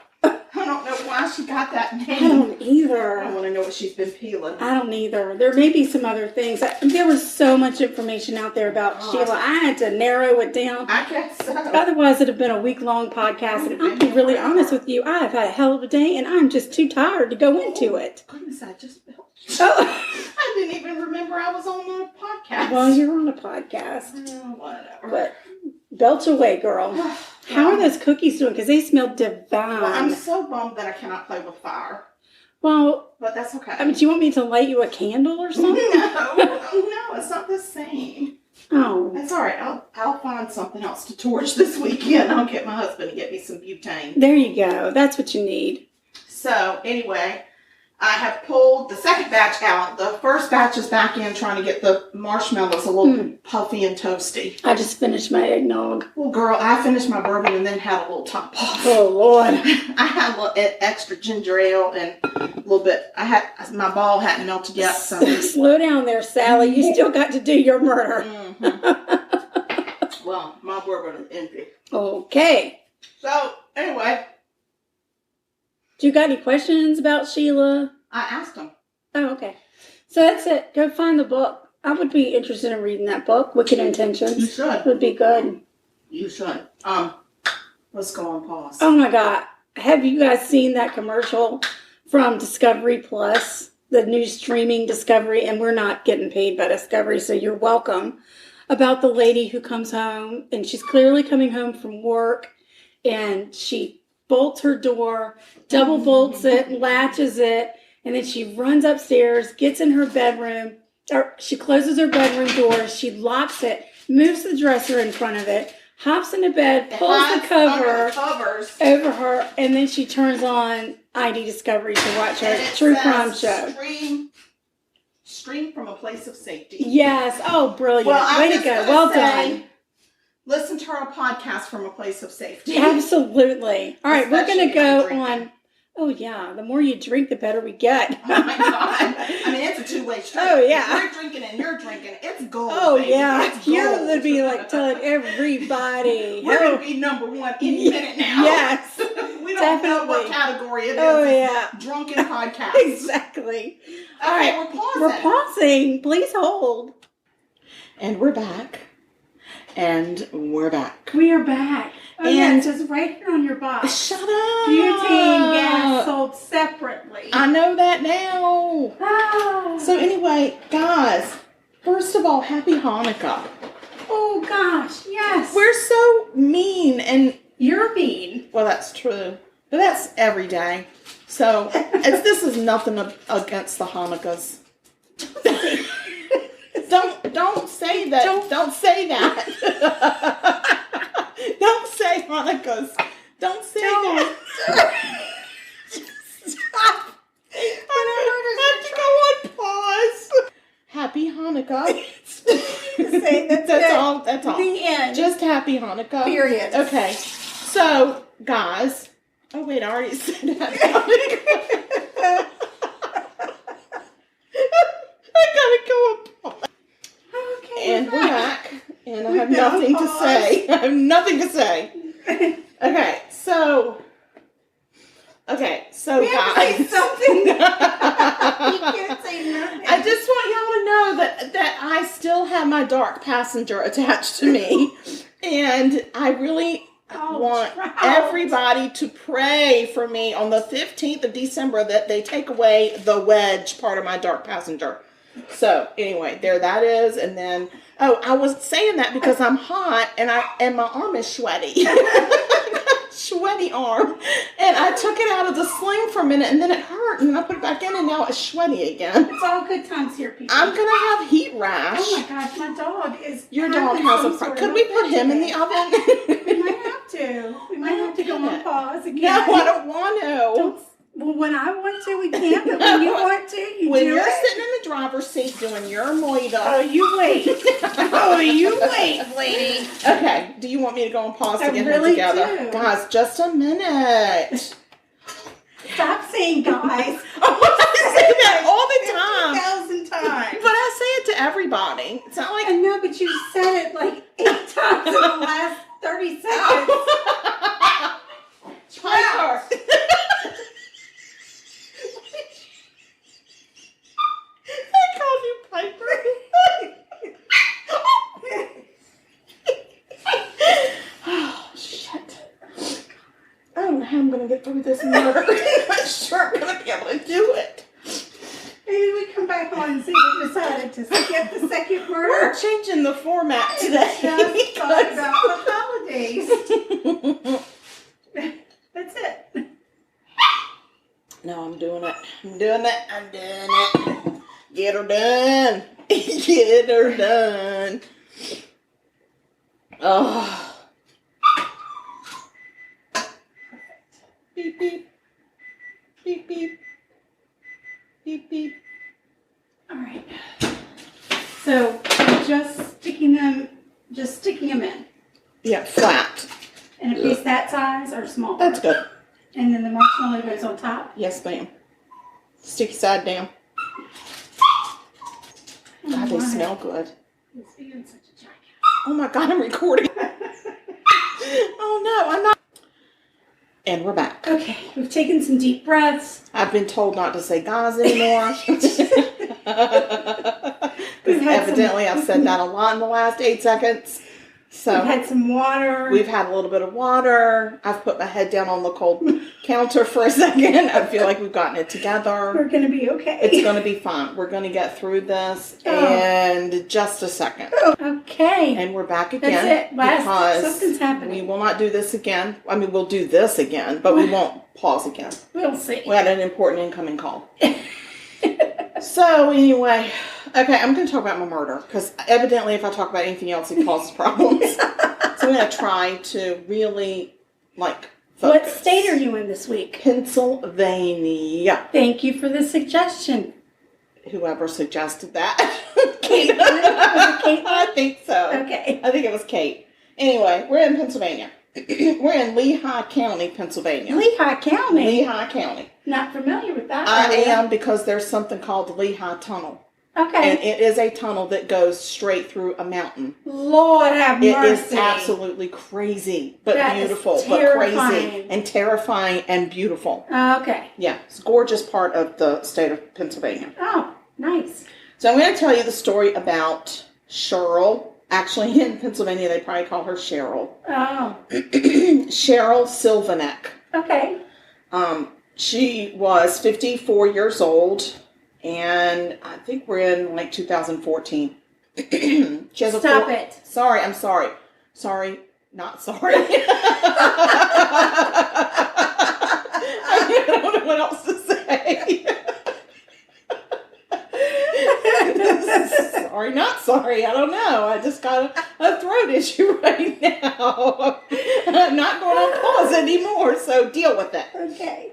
I don't know why she got that name. I don't either. I want to know what she's been peeling. I don't either. There may be some other things. There was so much information out there about Sheila. I had to narrow it down. I guess so. Otherwise, it'd have been a week-long podcast. And I'll be really honest with you. I have had a hell of a day, and I'm just too tired to go into it. Goodness, I just felt. Oh. I didn't even remember I was on the podcast. Well, you're on a podcast. Whatever. But belch away, girl. How are those cookies doing? Because they smell divine. Well, I'm so bummed that I cannot play with fire. Well, but that's okay. I mean, do you want me to light you a candle or something? No, it's not the same. Oh. That's all right. I'll find something else to torch this weekend. I'll get my husband to get me some butane. There you go. That's what you need. So, anyway, I have pulled the second batch out. The first batch is back in trying to get the marshmallows a little puffy and toasty. I just finished my eggnog. Well, girl, I finished my bourbon and then had a little top off. Oh, Lord. I had a little extra ginger ale and a little bit. My ball hadn't melted yet. So. Slow down there, Sally. You still got to do your murder. Mm-hmm. Well, my bourbon is empty. Okay. So, anyway. Do you got any questions about Sheila? I asked him. Oh, okay. So that's it. Go find the book. I would be interested in reading that book, Wicked Intentions. You should. It would be good. You should. Let's go on pause. Oh, my God. Have you guys seen that commercial from Discovery Plus, the new streaming Discovery? And we're not getting paid by Discovery, so you're welcome. About the lady who comes home, and she's clearly coming home from work, and she bolts her door, double bolts it, latches it, and then she runs upstairs, gets in her bedroom, or she closes her bedroom door, she locks it, moves the dresser in front of it, hops into bed, pulls the cover over her, and then she turns on ID Discovery to watch her true crime show. Stream from a place of safety. Yes. Oh, brilliant. Well, way to go. Well done. Listen to our podcast from a place of safety. Absolutely. All right, we're going to go on. Oh, yeah. The more you drink, the better we get. Oh, my God. I mean, it's a two-way street. Oh, yeah. If you're drinking and you're drinking, it's gold. Oh, baby. yeah. It's gold. You're going to be like telling everybody. We're going to be number one any minute now. Yes. We don't know what category it is. Oh, yeah. Drunken podcast. Exactly. All right. We're pausing. We're pausing. Please hold. And we're back. And we're back. We are back. Oh, and yeah, it's just right here on your box. Shut up. Butane gas sold separately. I know that now. Ah. So anyway, guys, first of all, happy Hanukkah. Oh, gosh, yes. We're so mean and... You're mean. Well, that's true. But that's every day. So this is nothing against the Hanukkahs. Don't say that. Don't say that. Don't say Hanukkahs. Don't say that. Stop. I have to go on pause. Happy Hanukkah. That's all. That's all. The end. Just happy Hanukkah. Period. Okay. So, guys. Oh wait, I already said that. I gotta go on pause. Okay. And we're back. And I have nothing to say. I have nothing to say. Okay, so we have guys. to say something. You can't say nothing. I just want y'all to know that I still have my dark passenger attached to me. And I really want everybody to pray for me on the 15th of December that they take away the wedge part of my dark passenger. So anyway, there that is. And then, I was saying that because I'm hot and my arm is sweaty. Sweaty arm. And I took it out of the sling for a minute and then it hurt and I put it back in and now it's sweaty again. It's all good times here, people. I'm going to have heat rash. Oh my gosh, my dog is... Your dog has a problem. Could we put him in the oven? We might have to. We might have to go on pause again. No, I don't want to. Well, when I want to, we can, but when you want to, you do it. When you're sitting in the driver's seat doing your moida. Oh, you wait. Oh, you wait, lady. Okay, do you want me to go and pause to get really them together? do. Guys, just a minute. Stop saying guys. I say that all the time. 50,000 times. But I say it to everybody. It's not like... I know, but you said it like 8 times in the last 30 seconds. Piper. I'm going to get through this murder. I'm not sure I'm going to be able to do it. Maybe we come back on and see if we decided to skip the second murder. We're changing the format today. Just talk about the holidays. That's it. No, I'm doing it. I'm doing it. I'm doing it. Get her done. Get her done. Oh. Beep, beep. Beep, beep. Beep, beep. All right. So just sticking them in. Yeah, flat. And a piece that size or smaller? That's good. And then the marshmallow goes on top? Yes, ma'am. Sticky side down. God, they smell good. He's being such a jackass. Oh my God, I'm recording. Oh no, I'm not. And we're back. Okay, we've taken some deep breaths. I've been told not to say guys anymore. Because evidently I've said that a lot in the last 8 seconds. So we've had some water. We've had a little bit of water. I've put my head down on the cold counter for a second. I feel like we've gotten it together. We're going to be okay. It's going to be fine. We're going to get through this in just a second. Okay. And we're back again. That's it. Because something's happening. we will not do this again. I mean, we'll do this again, but we won't pause again. We'll see. We had an important incoming call. So anyway, okay, I'm going to talk about my murder because evidently if I talk about anything else, it causes problems. So I'm going to try to really, focus. What state are you in this week? Pennsylvania. Thank you for the suggestion. Whoever suggested that. Kate. Was it Kate? I think so. Okay. I think it was Kate. Anyway, we're in Pennsylvania. We're in Lehigh County, Pennsylvania. Lehigh County? Lehigh County. Not familiar with that. I am because there's something called the Lehigh Tunnel. Okay. And it is a tunnel that goes straight through a mountain. Lord have mercy. It is absolutely crazy, but that beautiful, but crazy and terrifying and beautiful. Okay. Yeah, it's a gorgeous part of the state of Pennsylvania. Oh, nice. So I'm going to tell you the story about Cheryl. Actually, in Pennsylvania, they probably call her Cheryl. Oh. Cheryl Silvonek. Okay. She was 54 years old, and I think we're in 2014. She has Stop it. Sorry, I'm sorry. Sorry, not sorry. I don't know what else to say. Sorry, not sorry. I don't know. I just got a throat issue right now. I'm not going on pause anymore, so deal with it. Okay.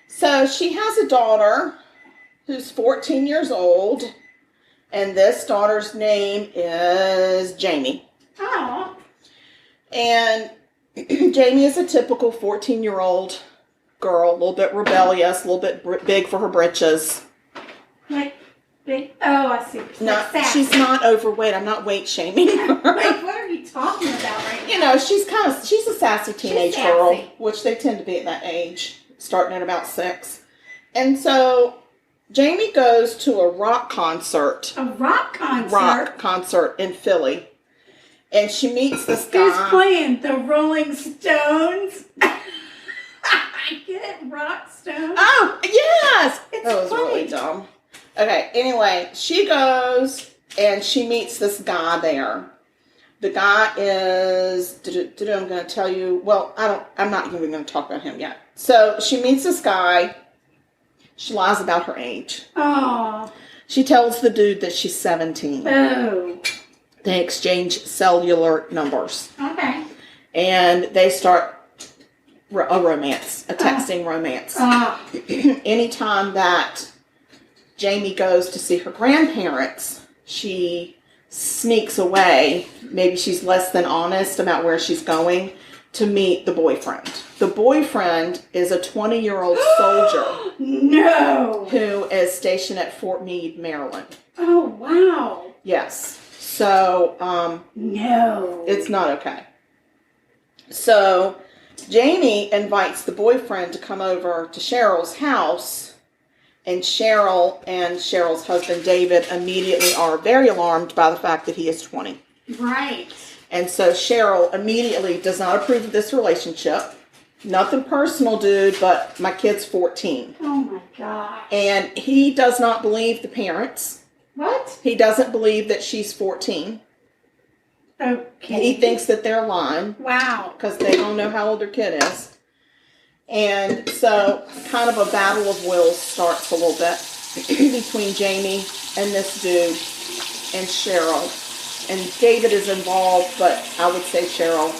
So she has a daughter who's 14 years old, and this daughter's name is Jamie. Oh. And Jamie is a typical 14-year-old girl, a little bit rebellious, a little bit big for her britches. Like big? Oh, I see. She's not overweight. I'm not weight shaming her. Like, what are you talking about right now? You know, she's a sassy teenage girl, which they tend to be at that age, starting at about 6. And so Jamie goes to a rock concert. A rock concert? Rock concert in Philly. And she meets this guy. Who's playing? The Rolling Stones? I get it, rock stones. Oh, yes! It's that was funny. really dumb. Okay, anyway, she goes and she meets this guy there. The guy is, I'm going to tell you, well, I'm not even going to talk about him yet. So she meets this guy. She lies about her age. Oh. She tells the dude that she's 17. Oh. They exchange cellular numbers. Okay. And they start a romance, a texting romance. Anytime that Jamie goes to see her grandparents, she sneaks away. Maybe she's less than honest about where she's going to meet the boyfriend. The boyfriend is a 20-year-old soldier. No. Who is stationed at Fort Meade, Maryland. Oh, wow. Yes. So, no. It's not okay. So, Jamie invites the boyfriend to come over to Cheryl's house, and Cheryl and Cheryl's husband, David, immediately are very alarmed by the fact that he is 20. Right. And so Cheryl immediately does not approve of this relationship. Nothing personal, dude, but my kid's 14. Oh my gosh. And he does not believe the parents. What? He doesn't believe that she's 14. Okay. He thinks that they're lying. Wow. Because they don't know how old their kid is. And so, kind of a battle of wills starts a little bit between Jamie and this dude and Cheryl. And David is involved, but I would say Cheryl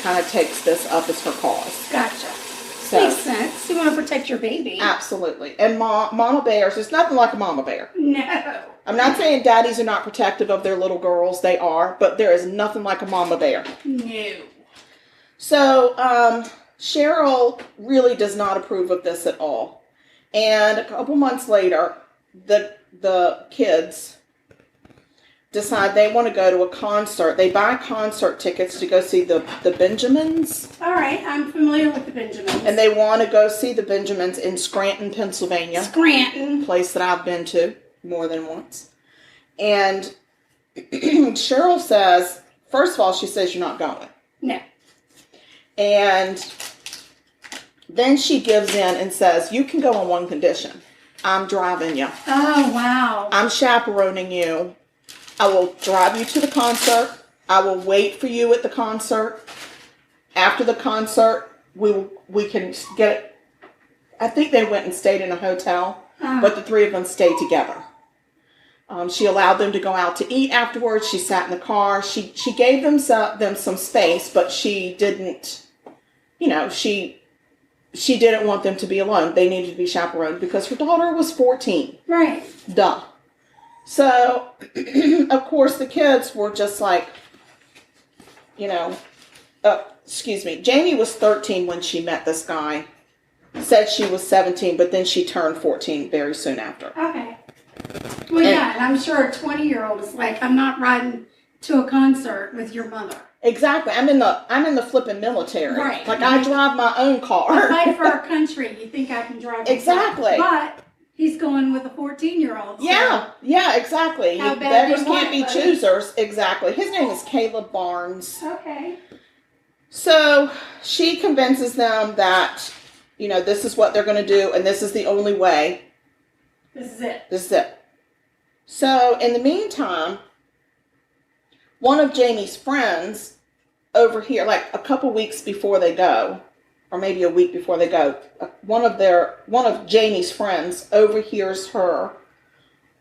kind of takes this up as her cause. Gotcha. So, makes sense. You want to protect your baby. Absolutely. And mama bears, there's nothing like a mama bear. No. I'm not saying daddies are not protective of their little girls. They are. But there is nothing like a mama bear. No. So, Cheryl really does not approve of this at all. And a couple months later, the kids decide they want to go to a concert. They buy concert tickets to go see the Benjamins. All right, I'm familiar with the Benjamins. And they want to go see the Benjamins in Scranton, Pennsylvania. Scranton. A place that I've been to more than once. And Cheryl says, first of all, she says, you're not going. No. And then she gives in and says, you can go on one condition. I'm driving you. Oh, wow. I'm chaperoning you. I will drive you to the concert. I will wait for you at the concert. After the concert, we can get it. I think they went and stayed in a hotel, but the three of them stayed together. She allowed them to go out to eat afterwards. She sat in the car. She gave them some space, but she didn't, she didn't want them to be alone. They needed to be chaperoned because her daughter was 14. Right. Duh. So, of course, the kids were just like, Jamie was 13 when she met this guy. Said she was 17, but then she turned 14 very soon after. Okay. Well, and I'm sure a 20-year-old is like, I'm not riding to a concert with your mother. Exactly. I'm in the flipping military. Right. Like, I drive my own car. I fight for our country. You think I can drive? Exactly. But he's going with a 14-year-old. So Yeah, exactly. How bad Beggars do you can't be want it, choosers. Exactly. His name is Caleb Barnes. Okay. So she convinces them that, this is what they're going to do, and this is the only way. This is it. This is it. So in the meantime, one of Jamie's friends over here, like a couple weeks before they go, or maybe a week before they go, one of Jamie's friends overhears her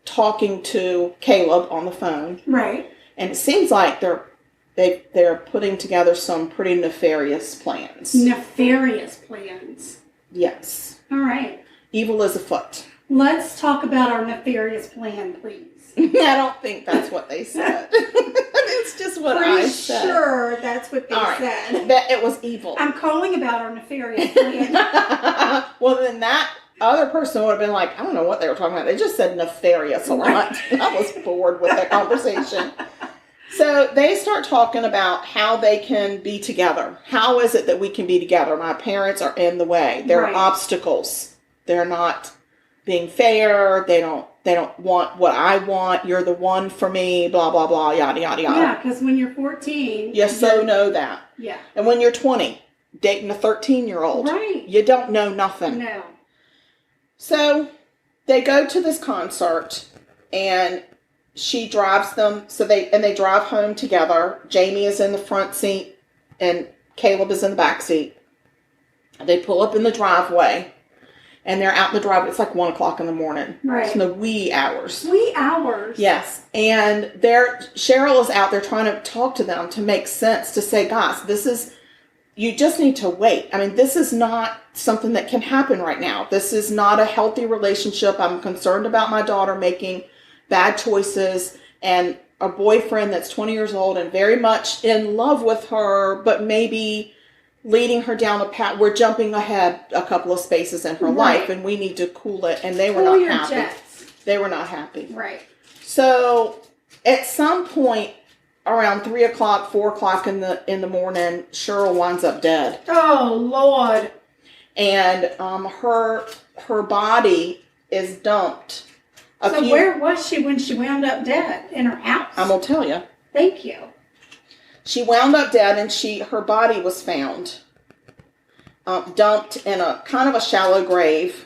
talking to Caleb on the phone. Right. And it seems like they're putting together some pretty nefarious plans. Nefarious plans. Yes. All right. Evil is afoot. Let's talk about our nefarious plan, please. I don't think that's what they said. It's just what I said. Pretty sure that's what they said. That it was evil. I'm calling about our nefarious plan. Well, then that other person would have been like, I don't know what they were talking about. They just said nefarious a lot. I was bored with that conversation. So they start talking about how they can be together. How is it that we can be together? My parents are in the way. There are obstacles. They're not being fair. They don't want what I want. You're the one for me. Blah, blah, blah, yada, yada, yada. Yeah, because when you're 14... You so know that. Yeah. And when you're 20, dating a 13-year-old. Right. You don't know nothing. No. So they go to this concert, and she drives them. They drive home together. Jamie is in the front seat, and Caleb is in the back seat. They pull up in the driveway, and they're out in the driveway. It's like 1 o'clock in the morning. Right. It's in the wee hours. Wee hours. Yes. And Cheryl is out there trying to talk to them to make sense, to say, guys, you just need to wait. I mean, this is not something that can happen right now. This is not a healthy relationship. I'm concerned about my daughter making bad choices, and a boyfriend that's 20 years old and very much in love with her, but maybe leading her down a path. We're jumping ahead a couple of spaces in her life, and we need to cool it. And they were not happy. Jets. They were not happy. Right. So at some point around 3 o'clock, 4 o'clock in the morning, Cheryl winds up dead. Oh, Lord. And her body is dumped. Where was she when she wound up dead? In her house? I'm going to tell you. Thank you. She wound up dead, and her body was found dumped in a kind of a shallow grave.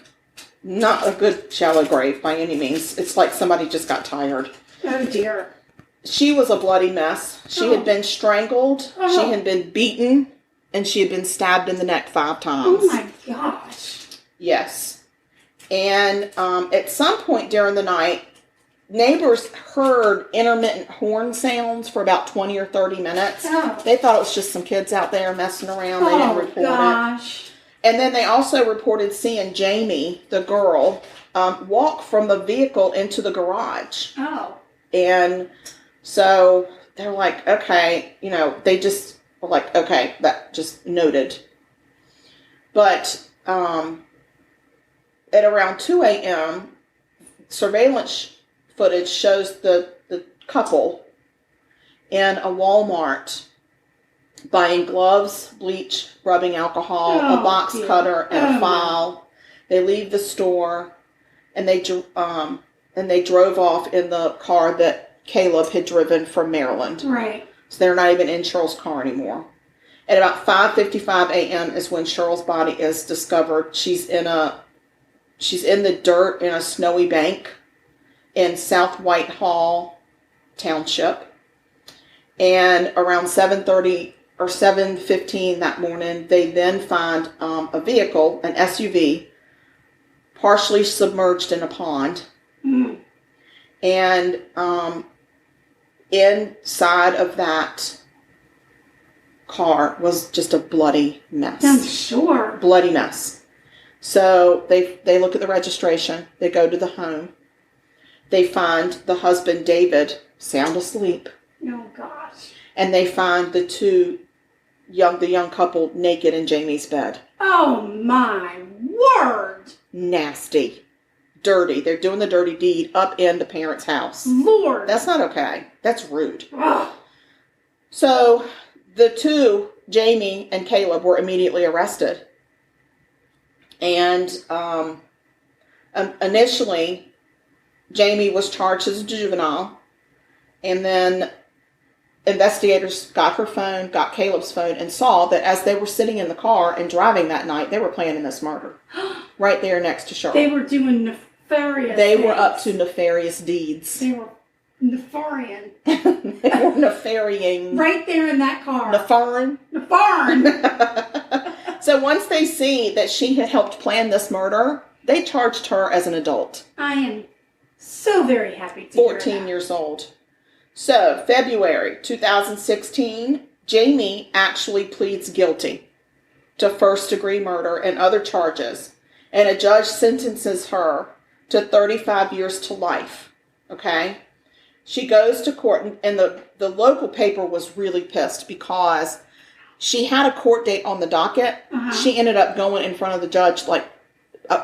Not a good shallow grave by any means. It's like somebody just got tired. Oh, dear. She was a bloody mess. She had been strangled. She had been beaten. And she had been stabbed in the neck 5 times. Oh, my gosh. Yes. And at some point during the night, neighbors heard intermittent horn sounds for about 20 or 30 minutes. Oh. They thought it was just some kids out there messing around. They didn't report gosh. it. And then they also reported seeing Jamie, the girl, walk from the vehicle into the garage. Oh. And so they're like, okay, they just were like, okay, that just noted. But at around 2 a.m., surveillance footage shows the couple in a Walmart buying gloves, bleach, rubbing alcohol, a box cutter, and a file. They leave the store, and they drove off in the car that Caleb had driven from Maryland. Right. So they're not even in Cheryl's car anymore. At about 5:55 a.m. is when Cheryl's body is discovered. She's in the dirt in a snowy bank in South Whitehall Township. And around 7:30 or 7:15 that morning, they then find a vehicle, an SUV, partially submerged in a pond. Mm. And inside of that car was just a bloody mess. I'm sure. Bloody mess. So they look at the registration. They go to the home. They find the husband, David, sound asleep. Oh, gosh. And they find the young couple naked in Jamie's bed. Oh, my word. Nasty. Dirty. They're doing the dirty deed up in the parents' house. Lord. That's not okay. That's rude. Ugh. So the two, Jamie and Caleb, were immediately arrested. And initially, Jamie was charged as a juvenile. And then investigators got her phone, got Caleb's phone, and saw that as they were sitting in the car and driving that night, they were planning this murder. Right there next to Cheryl. They were doing nefarious They things. were up to nefarious deeds. They were nefarian. They were nefarying. Right there in that car. Nefarin. Nefarin. So once they see that she had helped plan this murder, they charged her as an adult. I am so very happy to hear 14 that. years old. So, February 2016, Jamie actually pleads guilty to first-degree murder and other charges, and a judge sentences her to 35 years to life, okay? She goes to court, and the local paper was really pissed because she had a court date on the docket. Uh-huh. She ended up going in front of the judge like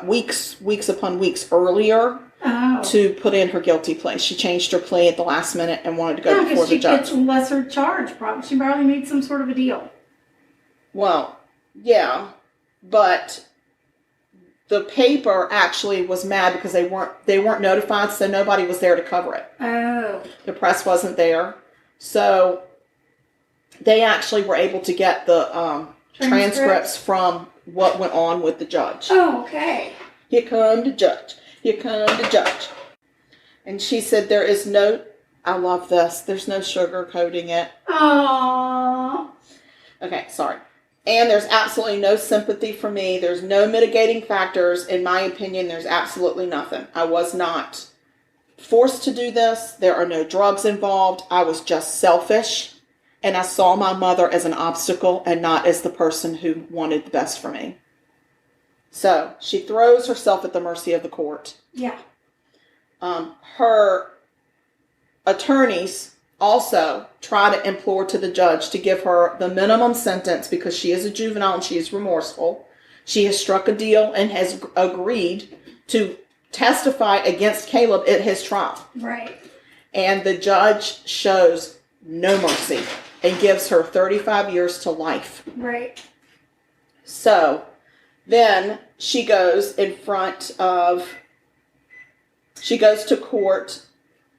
weeks upon weeks earlier to put in her guilty plea. She changed her plea at the last minute and wanted to go before the judge. She gets a lesser charge, probably. She probably made some sort of a deal. Well, yeah, but the paper actually was mad because they weren't notified, so nobody was there to cover it. Oh. The press wasn't there, so they actually were able to get the transcripts from what went on with the judge. Oh, okay. Here come the judge. Here come the judge. And she said there is no, I love this, there's no sugarcoating it. Aww. Okay, sorry. And there's absolutely no sympathy for me. There's no mitigating factors. In my opinion, there's absolutely nothing. I was not forced to do this. There are no drugs involved. I was just selfish. And I saw my mother as an obstacle and not as the person who wanted the best for me. So she throws herself at the mercy of the court. Yeah. Her attorneys also try to implore to the judge to give her the minimum sentence because she is a juvenile and she is remorseful. She has struck a deal and has agreed to testify against Caleb at his trial. Right. And the judge shows no mercy and gives her 35 years to life. Right. So then she goes to court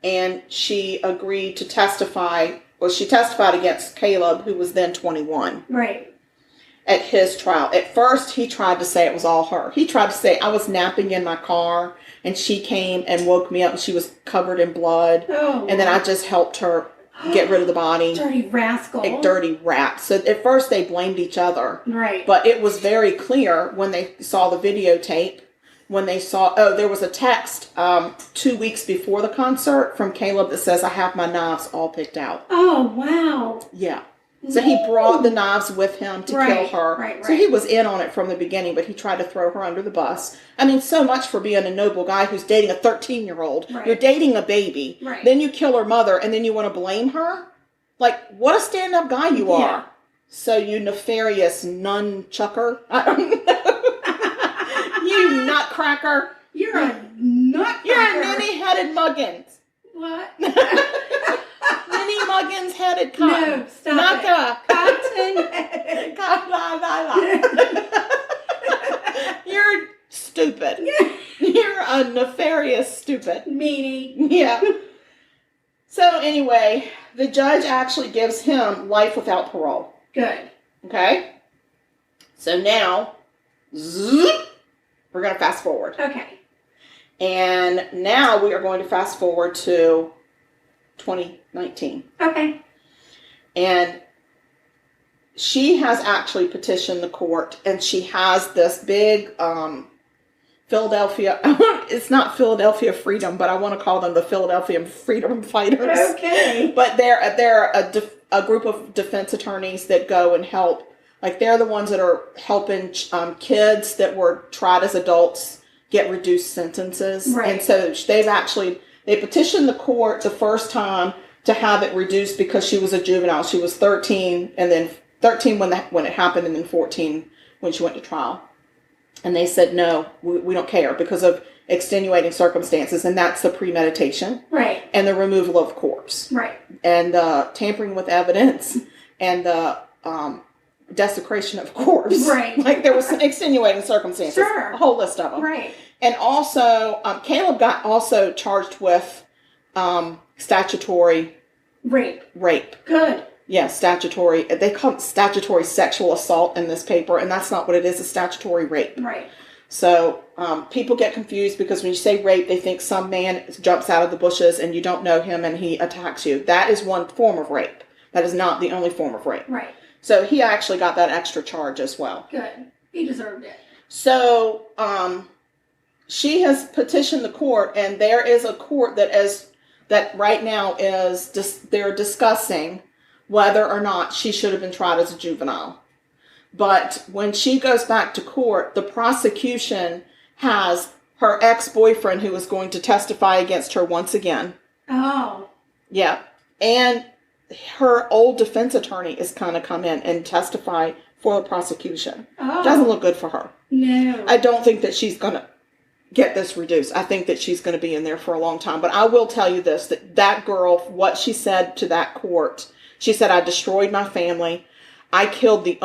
and she agreed to testify. Well, she testified against Caleb, who was then 21. Right. at his trial. At first, he tried to say it was all her. He tried to say I was napping in my car and she came and woke me up and she was covered in blood. Oh. And then I just helped her get rid of the body. Dirty rascal. A dirty rat. So at first they blamed each other. Right. But it was very clear when they saw the videotape, when they saw, there was a text 2 weeks before the concert from Caleb that says, I have my knives all picked out. Oh, wow. Yeah. So he brought the knives with him to kill her. Right. So he was in on it from the beginning, but he tried to throw her under the bus. I mean, so much for being a noble guy who's dating a 13-year-old. Right. You're dating a baby. Right. Then you kill her mother, and then you want to blame her? Like, what a stand-up guy you are. So you nefarious nunchucker. I don't know. You nutcracker. You're a nutcracker. You're a ninny-headed muggins. What? Ninny muggins headed cotton. No, stop it. Cotton. You're stupid. You're a nefarious stupid. Meanie. Yeah. So anyway, the judge actually gives him life without parole. Good. Okay? So now, zoop, we're going to fast forward. Okay. And now we are going to fast forward to 2019. Okay. And she has actually petitioned the court, and she has this big Philadelphia, it's not Philadelphia Freedom, but I want to call them the Philadelphia Freedom Fighters. Okay. But they're a group of defense attorneys that go and help. Like, they're the ones that are helping kids that were tried as adults get reduced sentences. Right. And so they petitioned the court the first time to have it reduced because she was a juvenile. She was 13, and then 13 when it happened, and then 14 when she went to trial. And they said, no, we don't care because of extenuating circumstances, and that's the premeditation. Right. And the removal of corpse. Right. And tampering with evidence, and the desecration of corpse. Right. Like, there was some extenuating circumstances. Sure. A whole list of them. Right. And also, Caleb got also charged with statutory rape. Good. Yeah, statutory. They call it statutory sexual assault in this paper, and that's not what it is. It's statutory rape. Right. So people get confused because when you say rape, they think some man jumps out of the bushes and you don't know him and he attacks you. That is one form of rape. That is not the only form of rape. Right. So he actually got that extra charge as well. Good. He deserved it. So she has petitioned the court, and there is a court that right now they're discussing whether or not she should have been tried as a juvenile. But when she goes back to court, the prosecution has her ex-boyfriend who is going to testify against her once again. Oh. Yeah. And her old defense attorney is going to come in and testify for the prosecution. Oh. Doesn't look good for her. No. I don't think that she's going to get this reduced. I think that she's going to be in there for a long time. But I will tell you this, that girl, what she said to that court, she said, I destroyed my family. I killed the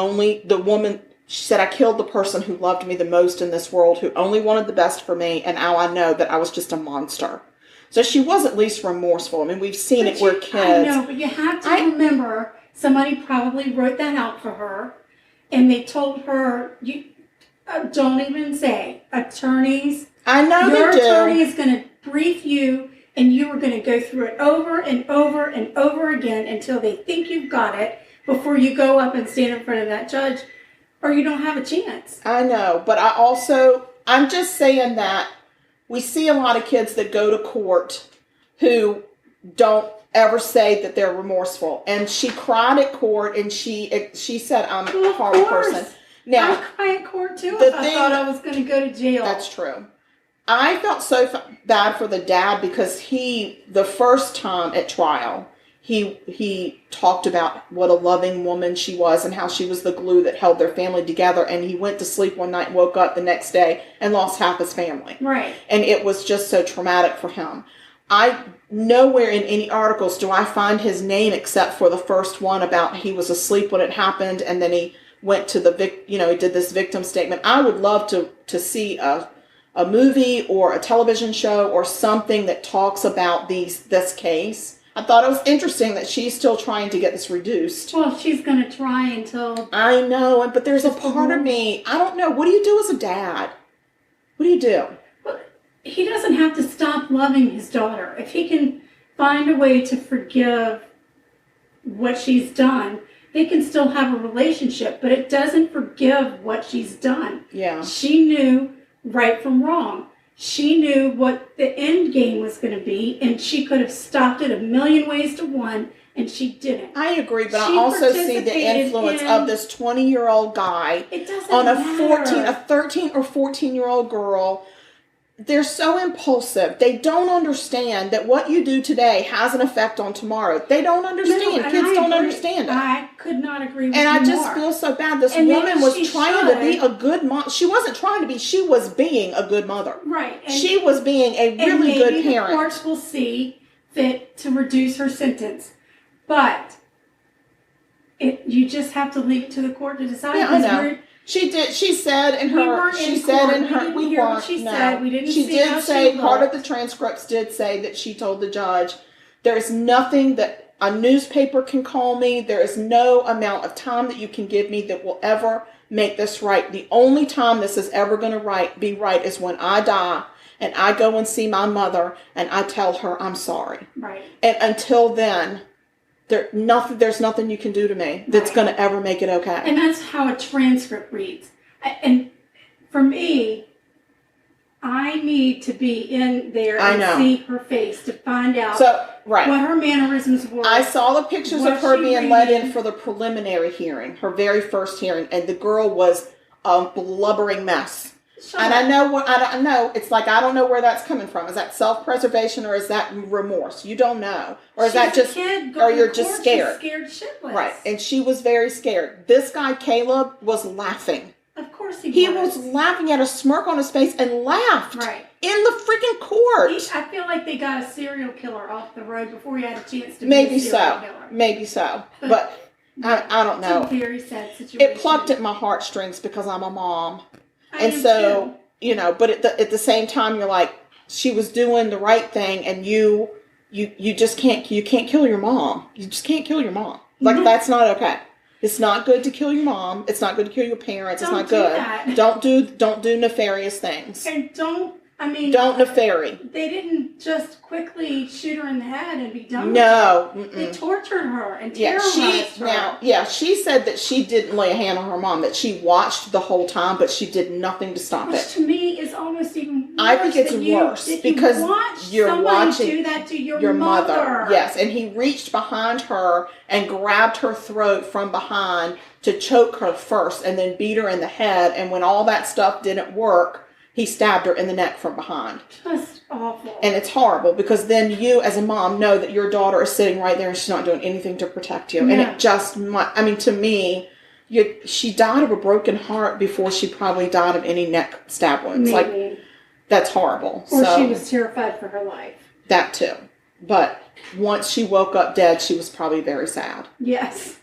woman. She said, I killed the person who loved me the most in this world, who only wanted the best for me. And now I know that I was just a monster. So she was at least remorseful. I mean, we've seen it where kids. I know, but you have to remember, somebody probably wrote that out for her. And they told her, you don't even say, attorneys. I know they do. Your attorney is going to brief you. And you are going to go through it over and over and over again until they think you've got it before you go up and stand in front of that judge, or you don't have a chance. I know, but I'm just saying that we see a lot of kids that go to court who don't ever say that they're remorseful. And she cried at court, and she said, I'm a horrible person. Now, I cry at court too if I thought I was going to go to jail. That's true. I felt so bad for the dad because the first time at trial, he talked about what a loving woman she was and how she was the glue that held their family together. And he went to sleep one night, woke up the next day, and lost half his family. Right. And it was just so traumatic for him. Nowhere in any articles do I find his name except for the first one about he was asleep when it happened, and then he went to he did this victim statement. I would love to see a movie or a television show or something that talks about this case, I thought it was interesting that she's still trying to get this reduced. Well, she's going to try until... I know, but there's a part of me, I don't know, what do you do as a dad? What do you do? Well, he doesn't have to stop loving his daughter. If he can find a way to forgive what she's done, they can still have a relationship, but it doesn't forgive what she's done. Yeah. She knew right from wrong. She knew what the end game was going to be, and she could have stopped it a million ways to one, and she didn't. I agree, but She I also see the participated influence in- of this 20-year-old guy It doesn't on a matter. 13 or 14-year-old girl. They're so impulsive. They don't understand that what you do today has an effect on tomorrow. They don't understand. No, Kids I don't agree. understand it. I could not agree with And you I just more. feel so bad. This And maybe woman was she trying to be should. a good mom. She wasn't trying to be. She was being a good mother. Right. And, She was being a and really maybe good the parent. courts will see fit to reduce her sentence. But you just have to leave it to the court to decide. Yeah, I because know. She did. She said in We her. weren't She in said court. in We her. didn't We hear what weren't. she No. said. We didn't She see how did she say part of looked. the transcripts did say that she told the judge, "There is nothing that a newspaper can call me. There is no amount of time that you can give me that will ever make this right. The only time this is ever going to be right is when I die and I go and see my mother and I tell her I'm sorry. Right. And until then." There's nothing you can do to me that's Right. going to ever make it okay. And that's how a transcript reads. And for me, I need to be in there I and know. see her face to find out So, right. what her mannerisms were. I saw the pictures Was of her she being let reading? in for the preliminary hearing, her very first hearing, and the girl was a blubbering mess. Shut And up. I don't know. It's like I don't know where that's coming from. Is that self-preservation or is that remorse? You don't know, or is She's that a just, kid or going you're to just court, scared? She's scared shitless. Right? And she was very scared. This guy Caleb was laughing. Of course he He was. was laughing, he had a smirk on his face, and laughed Right. in the freaking court. I feel like they got a serial killer off the road before he had a chance to Maybe be a serial so. killer. Maybe so. But I don't know. It's a very sad situation. It plucked at my heartstrings because I'm a mom. I And am so, too. you know, but at the same time, you're like, she was doing the right thing, and you just can't kill your mom. You just can't kill your mom. Like, No. that's not okay. It's not good to kill your mom. It's not good to kill your parents. Don't it's not do good. that. Don't do nefarious things. And don't Nefari. They didn't just quickly shoot her in the head and be done No. with it. Mm-mm. They tortured her and Yeah, terrorized her. she said that she didn't lay a hand on her mom, that she watched the whole time, but she did nothing to stop Which it. to me is almost even worse. I think it's that you- worse that because you watch you're somebody watching do that to your mother. Yes, and he reached behind her and grabbed her throat from behind to choke her first and then beat her in the head. And when all that stuff didn't work, he stabbed her in the neck from behind. Just awful. And it's horrible because then you as a mom know that your daughter is sitting right there and she's not doing anything to protect you. And Yeah. it just, to me, she died of a broken heart before she probably died of any neck stab wounds. Maybe. Like, that's horrible. Or So, she was terrified for her life. that too. But once she woke up dead, she was probably very sad. Yes.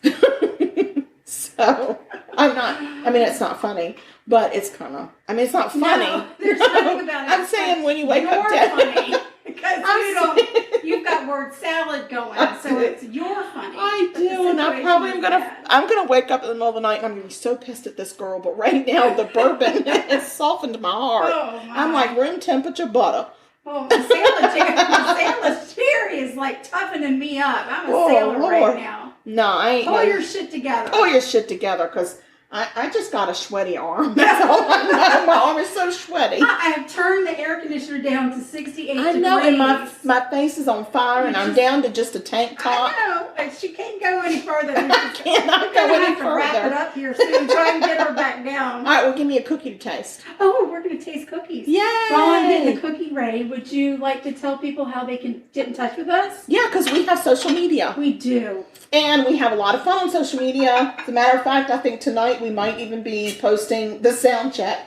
So, it's not funny, but it's kind of, it's not funny. No, there's nothing about it. I'm saying when you wake up You're dead. funny because you've got word salad going, so it's you're funny. I but the do, and I situation probably is I'm bad. gonna wake up in the middle of the night and I'm gonna be so pissed at this girl. But right now, the bourbon has softened my heart. Oh, my. I'm like room temperature butter. Oh, the sailor cherry is like toughening me up. I'm a Oh, sailor Lord. right now. No, I ain't. Pull your shit together. Pull your shit together, because I just got a sweaty arm. That's all I know. My arm is so sweaty. I have turned the air conditioner down to 68 I degrees. know, and my face is on fire, and I'm down to just a tank top. I know, and she can't go any further. I cannot We're go gonna any have to wrap it further. up here soon so I can get her back down. All right, well, give me a cookie to taste. Oh, we're going to taste cookies. Yay! While I'm getting the cookie ready, would you like to tell people how they can get in touch with us? Yeah, because we have social media. We do. And we have a lot of fun on social media. As a matter of fact, I think tonight we might even be posting the sound check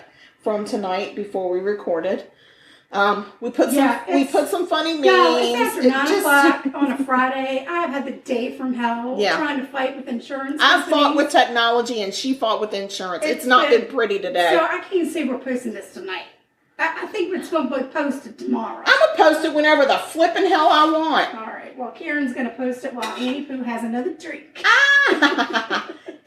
from tonight before we recorded. We put some funny memes. No, it's after 9 just- o'clock on a Friday. I've had the day from hell trying to fight with insurance I companies. fought with technology and she fought with insurance. It's not been pretty today. So I can't say we're posting this tonight. I think it's going to be posted tomorrow. I'm going to post it whenever the flipping hell I want. All right. right. Well, Karen's going to post it while Annie Pooh has another drink.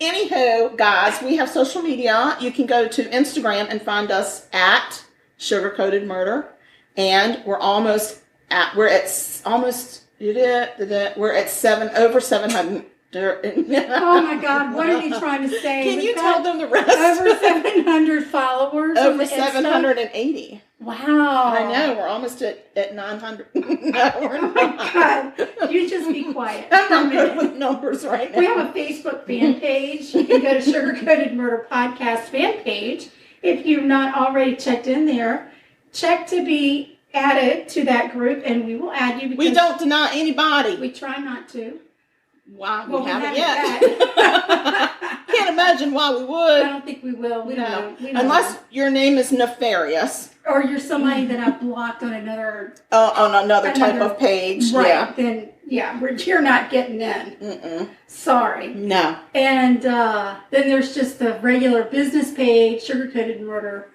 Anywho, guys, we have social media. You can go to Instagram and find us at Sugar Coated Murder. And we're at 700. Oh my God, what are you trying to say? Can you tell them the rest? Over 700 followers. Over 780. Wow. I know, we're almost at 900. No, we're Oh not. my God, you just be quiet. I'm not good with numbers right now. We have a Facebook fan page. You can go to Sugar Coated Murder Podcast fan page. If you've not already checked in there, check to be added to that group and we will add you. We don't deny anybody. We try not to. Why? Well, We haven't yet. Can't imagine why we I would. don't think we will. We don't know. We don't Unless know. your name is nefarious. Or you're somebody that I've blocked on another On another type of page. right, Yeah. then you're not getting in. Mm-mm. Sorry. No. And then there's just the regular business page, Sugar Coated Murder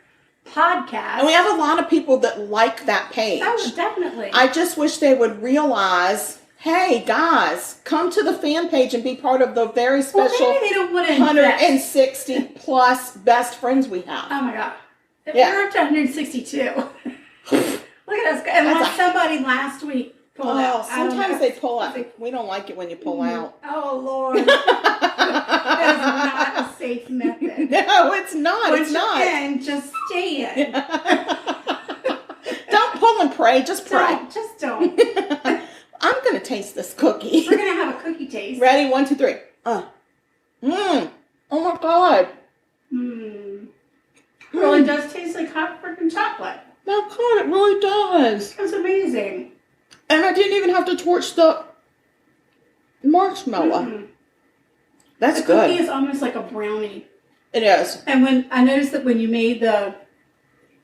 Podcast. And we have a lot of people that like that page. Oh, definitely. I just wish they would realize, hey, guys, come to the fan page and be part of the very special well, maybe they don't want to invest. 160 plus best friends we have. Oh my God. If Yeah. we're up to 162. Look at us. Unless somebody last week pulled out. I don't Sometimes know. they pull out. We don't like it when you pull out. Oh, Lord. That is not a safe method. No, it's not. Once It's not. you're in, just stay in. Don't pull and pray. Just pray. Just don't. I'm going to taste this cookie. We're going to have a cookie taste. Ready? 1, 2, 3. Oh my God. Really does taste like hot freaking chocolate. Oh God, it really does. It's amazing. And I didn't even have to torch the marshmallow. That's The good. cookie is almost like a brownie. It is. And when I noticed that when you made the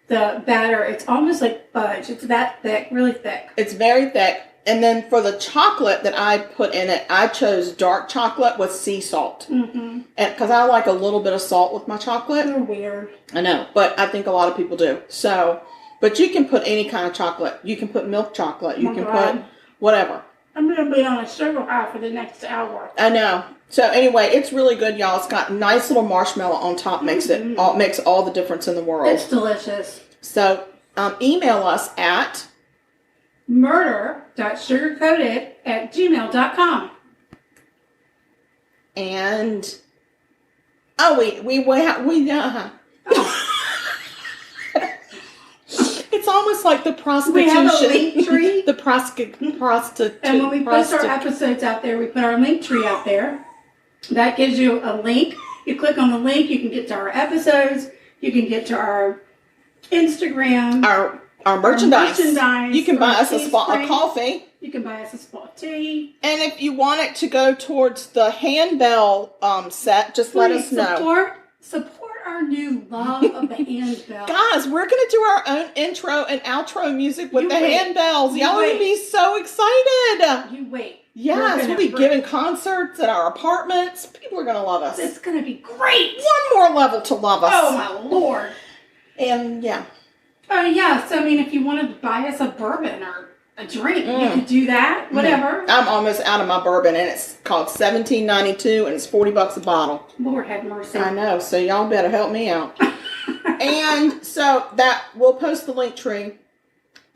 batter, it's almost like fudge. It's that thick, really thick. It's very thick. And then for the chocolate that I put in it, I chose dark chocolate with sea salt. Mm-hmm. And because I like a little bit of salt with my chocolate. They're weird. I know, but I think a lot of people do. So, but you can put any kind of chocolate. You can put milk chocolate. You Oh my can God. put whatever. I'm going to be on a sugar high for the next hour. I know. So anyway, it's really good, y'all. It's got nice little marshmallow on top. Makes all the difference in the world. It's delicious. So email us at murder.sugarcoated@gmail.com. and it's almost like the prostitution. We have a link tree. The prostitute. And when we post our episodes out there, we put our link tree out there. That gives you a link. You click on the link, you can get to our episodes. You can get to our Instagram. Our merchandise. You can buy us a spot of coffee. You can buy us a spot of tea. And if you want it to go towards the handbell set, just let us know. Support our new love of the handbell. Guys, we're going to do our own intro and outro music with You the wait. handbells. You Y'all are going to wait. be so excited. You wait. Yes, we'll be giving concerts at our apartments. People are going to love us. It's going to be great. One more level to love us. Oh, my Lord. And yeah. Oh, yeah. So, I mean, if you wanted to buy us a bourbon or a drink, you could do that. Whatever. I'm almost out of my bourbon, and it's called $17.92, and it's $40 a bottle. Lord have mercy. I know, so y'all better help me out. And so we'll post the link tree.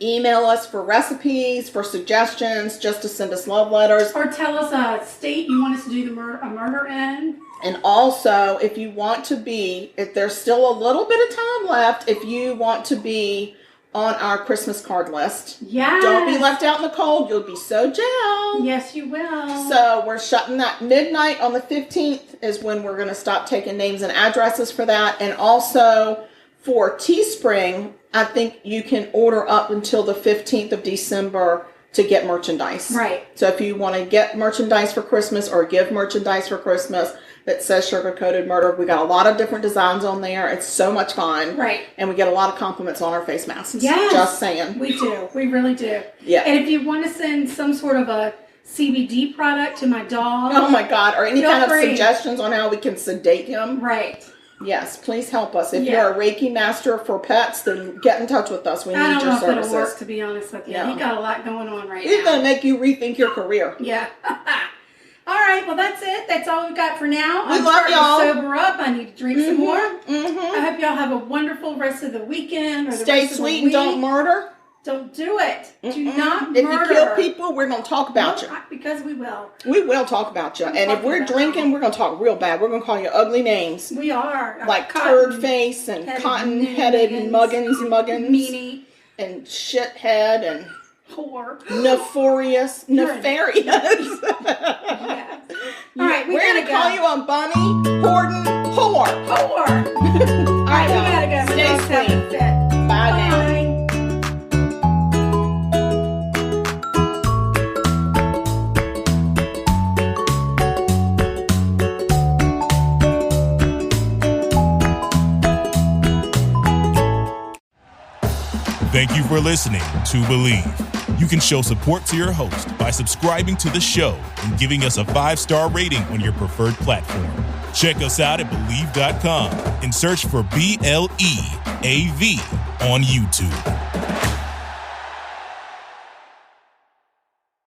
Email us for recipes, for suggestions, just to send us love letters. Or tell us a state you want us to do a murder in. And also, if there's still a little bit of time left, if you want to be on our Christmas card list. Yes. Don't be left out in the cold. You'll be so jailed. Yes, you will. So we're shutting that midnight on the 15th is when we're going to stop taking names and addresses for that. And also for Teespring, I think you can order up until the 15th of December to get merchandise. Right. So if you want to get merchandise for Christmas or give merchandise for Christmas that says Sugar Coated Murder, we got a lot of different designs on there. It's so much fun. Right. And we get a lot of compliments on our face masks. Yes. Just saying. We do. We really do. Yeah. And if you want to send some sort of a CBD product to my dog. Oh my God. Or any Feel kind of free. suggestions on how we can sedate him. Right. Yes, please help us. If Yeah. you're a Reiki master for pets, then get in touch with us. We need I don't your know if services. it'll work, to be honest with you. Yeah. He got a lot going on right It's now. going to make you rethink your career. Yeah. All right, well, that's it. That's all we've got for now. We I'm love starting y'all. to sober up. I need to drink some more. Mm-hmm. I hope y'all have a wonderful rest of the weekend. Or the Stay rest sweet of and the don't week. murder. Don't do it. Do not If murder. you kill people, we're going to talk about you. Because we will. We will talk about you. And if we're drinking, we're going to talk real bad. We're going to call you ugly names. We are. Like turd face and cotton-headed muggins, meanie, and shithead and whore, nefarious. Yeah. All right, we're going to call you a bunny, hoarding whore. All right, we gotta go. Stay Let's have a sweet. fit. Bye now. Thank you for listening to Believe. You can show support to your host by subscribing to the show and giving us a 5-star rating on your preferred platform. Check us out at Believe.com and search for BLEAV on YouTube.